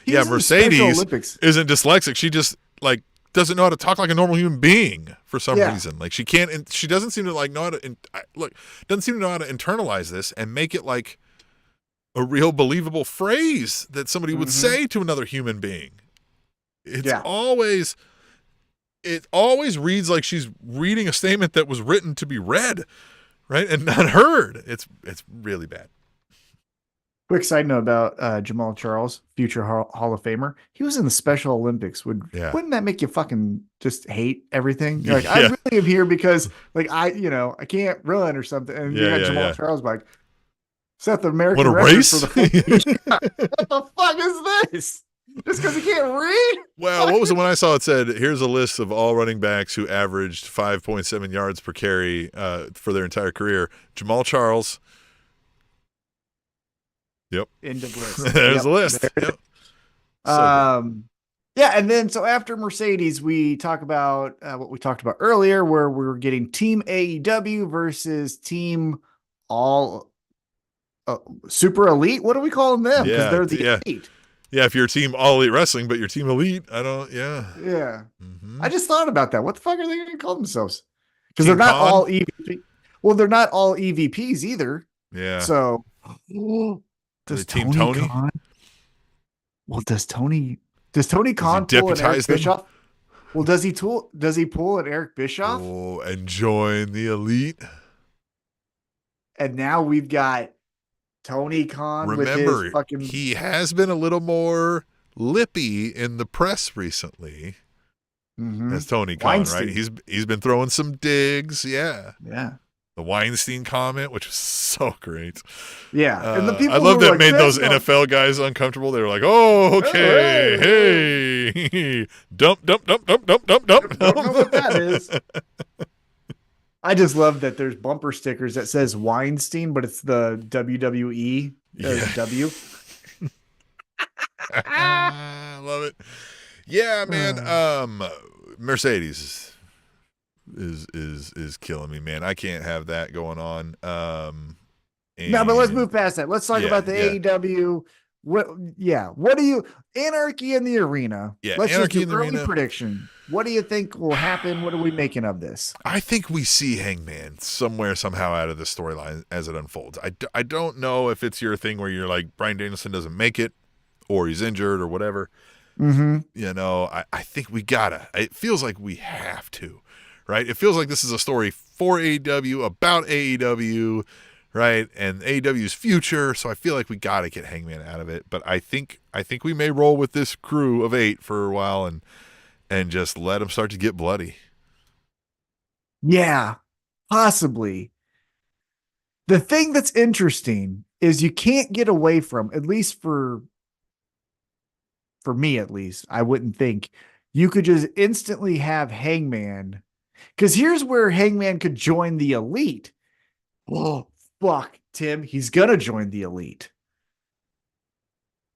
He's yeah, in the Special Mercedes Olympics. isn't dyslexic. She just like doesn't know how to talk like a normal human being for some Yeah. reason. Like she can't. And she doesn't seem to like know how to doesn't seem to know how to internalize this and make it like a real believable phrase that somebody would say to another human being. It always reads like she's reading a statement that was written to be read, right, and not heard. It's really bad. Quick side note about Jamal Charles, future Hall of Famer. He was in the Special Olympics. Wouldn't that make you fucking just hate everything? You're like, I really am here because like I can't run or something. And you got Jamal Charles like set the American record race? for the what the fuck is this? Just because he can't read? Well, what was the one I saw? It said, here's a list of all running backs who averaged 5.7 yards per carry for their entire career. Jamal Charles. Yep. End of list. There's a list. Yep. Yeah, and then so after Mercedes, we talk about what we talked about earlier, where we were getting Team AEW versus Team All Super Elite. What are we calling them? Because they're the Elite. Yeah, if you're Team All Elite Wrestling, but you're Team Elite, I don't. Yeah. I just thought about that. What the fuck are they going to call themselves? Because they're not all EVP. Well, they're not all EVPs either. Yeah. So does Team Tony Khan? Well, does Tony Khan pull an Eric Bischoff? Well, does he pull an Eric Bischoff? Oh, and join the Elite. And now we've got Tony Khan. Remember, with his fucking... he has been a little more lippy in the press recently. As Tony Khan, Weinstein. right? He's been throwing some digs. Yeah. The Weinstein comment, which was so great. Yeah. And the people I love that like, made those NFL guys uncomfortable. They were like, oh, okay. Hey. Dump. Don't know what that is. I just love that there's bumper stickers that says Weinstein, but it's the WWE W. I love it. Yeah, man. Mercedes is killing me, man. I can't have that going on. No, but let's move past that. Let's talk about the AEW. What do you Anarchy in the Arena? Yeah, let's Anarchy just do in the early Arena. Prediction. What do you think will happen? What are we making of this? I think we see Hangman somewhere, somehow out of the storyline as it unfolds. I don't know if it's your thing where you're like, Bryan Danielson doesn't make it or he's injured or whatever. You know, I think we gotta. It feels like we have to, right? It feels like this is a story for AEW, about AEW, right? And AEW's future. So I feel like we gotta get Hangman out of it. But I think we may roll with this crew of 8 for a while and just let them start to get bloody. Yeah, possibly. The thing that's interesting is you can't get away from, at least for me at least, I wouldn't think you could just instantly have Hangman. Because here's where Hangman could join the Elite. Oh, fuck, Tim. He's going to join the Elite.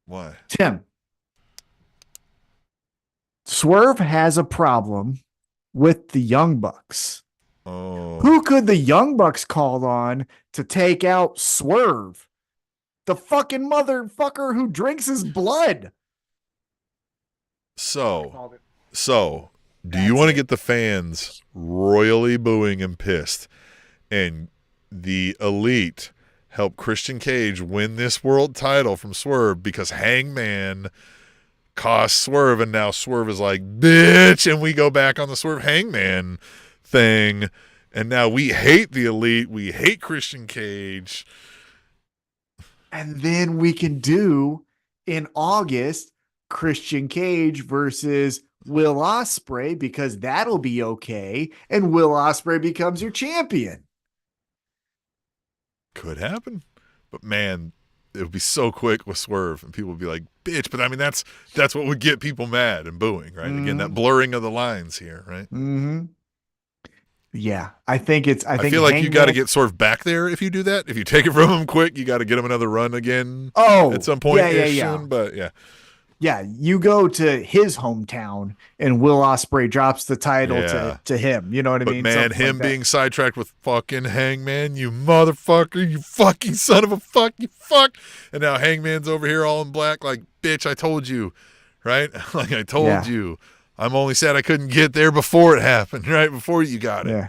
Why? Tim. Swerve has a problem with the Young Bucks. Oh. Who could the Young Bucks call on to take out Swerve? The fucking motherfucker who drinks his blood. So, do you want to get the fans royally booing and pissed and the Elite help Christian Cage win this world title from Swerve because Hangman cost Swerve and now Swerve is like, bitch, and we go back on the Swerve Hangman thing and now we hate the Elite, we hate Christian Cage. And then we can do in August Christian Cage versus Will Ospreay because that'll be okay and Will Ospreay becomes your champion. Could happen. But man, it would be so quick with Swerve and people would be like, bitch. But I mean, that's what would get people mad and booing, right? Again, that blurring of the lines here, right? Yeah, I think I feel like you got to Hangman. get sort of back there if you do that. If you take it from him quick, you got to get him another run again at Oh, some yeah, point yeah, ish yeah. soon. But yeah, Yeah, you go to his hometown and Will Ospreay drops the title yeah. to him. You know what I But mean? man, Something like him that. being sidetracked with fucking Hangman, you motherfucker, you fucking son of a fuck, you fuck. And now Hangman's over here all in black, like, bitch, I told you, right? Like, I told Yeah, you. I'm only sad I couldn't get there before it happened, right? Before you got it. yeah,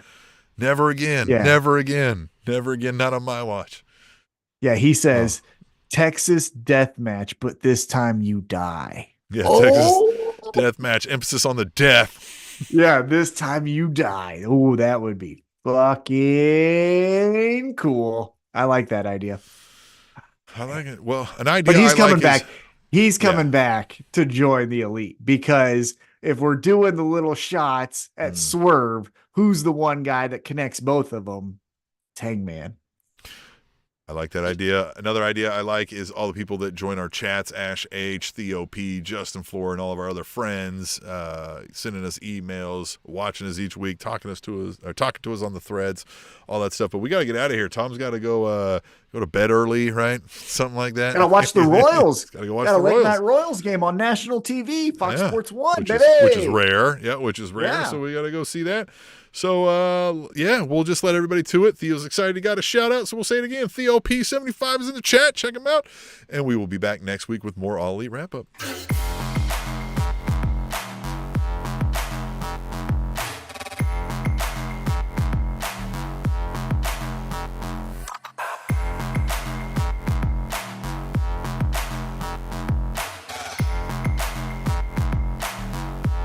Never again. yeah, Never again. Never again. Not on my watch. yeah. He Oh, says Texas death match, but this time you die. yeah. Texas Oh, death match. Emphasis on the death. yeah, this time you die. Oh, that would be fucking cool. I like that idea. I like it. Well, an But idea I he's coming like is, back. He's yeah. coming back to join the elite because if we're doing the little shots at Mm. Swerve, who's the one guy that connects both of them? It's Hangman. I like that idea. Another idea I like is all the people that join our chats, Ash H, Theo P, Justin Floor, and all of our other friends, sending us emails, watching us each week, talking to us on the threads, all that stuff. But we got to get out of here. Tom's got to go to bed early, right? Something like that. Gotta watch the Royals. Got to go watch Got the a late Royals. night Royals game on national TV, Fox Yeah. Sports One, which baby. is rare. Yeah, which is rare. Yeah. So we got to go see that. So yeah, we'll just let everybody to it. Theo's excited. He got a shout out, so we'll say it again. Theo P75 is in the chat. Check him out, and we will be back next week with more All Elite Wrap Up.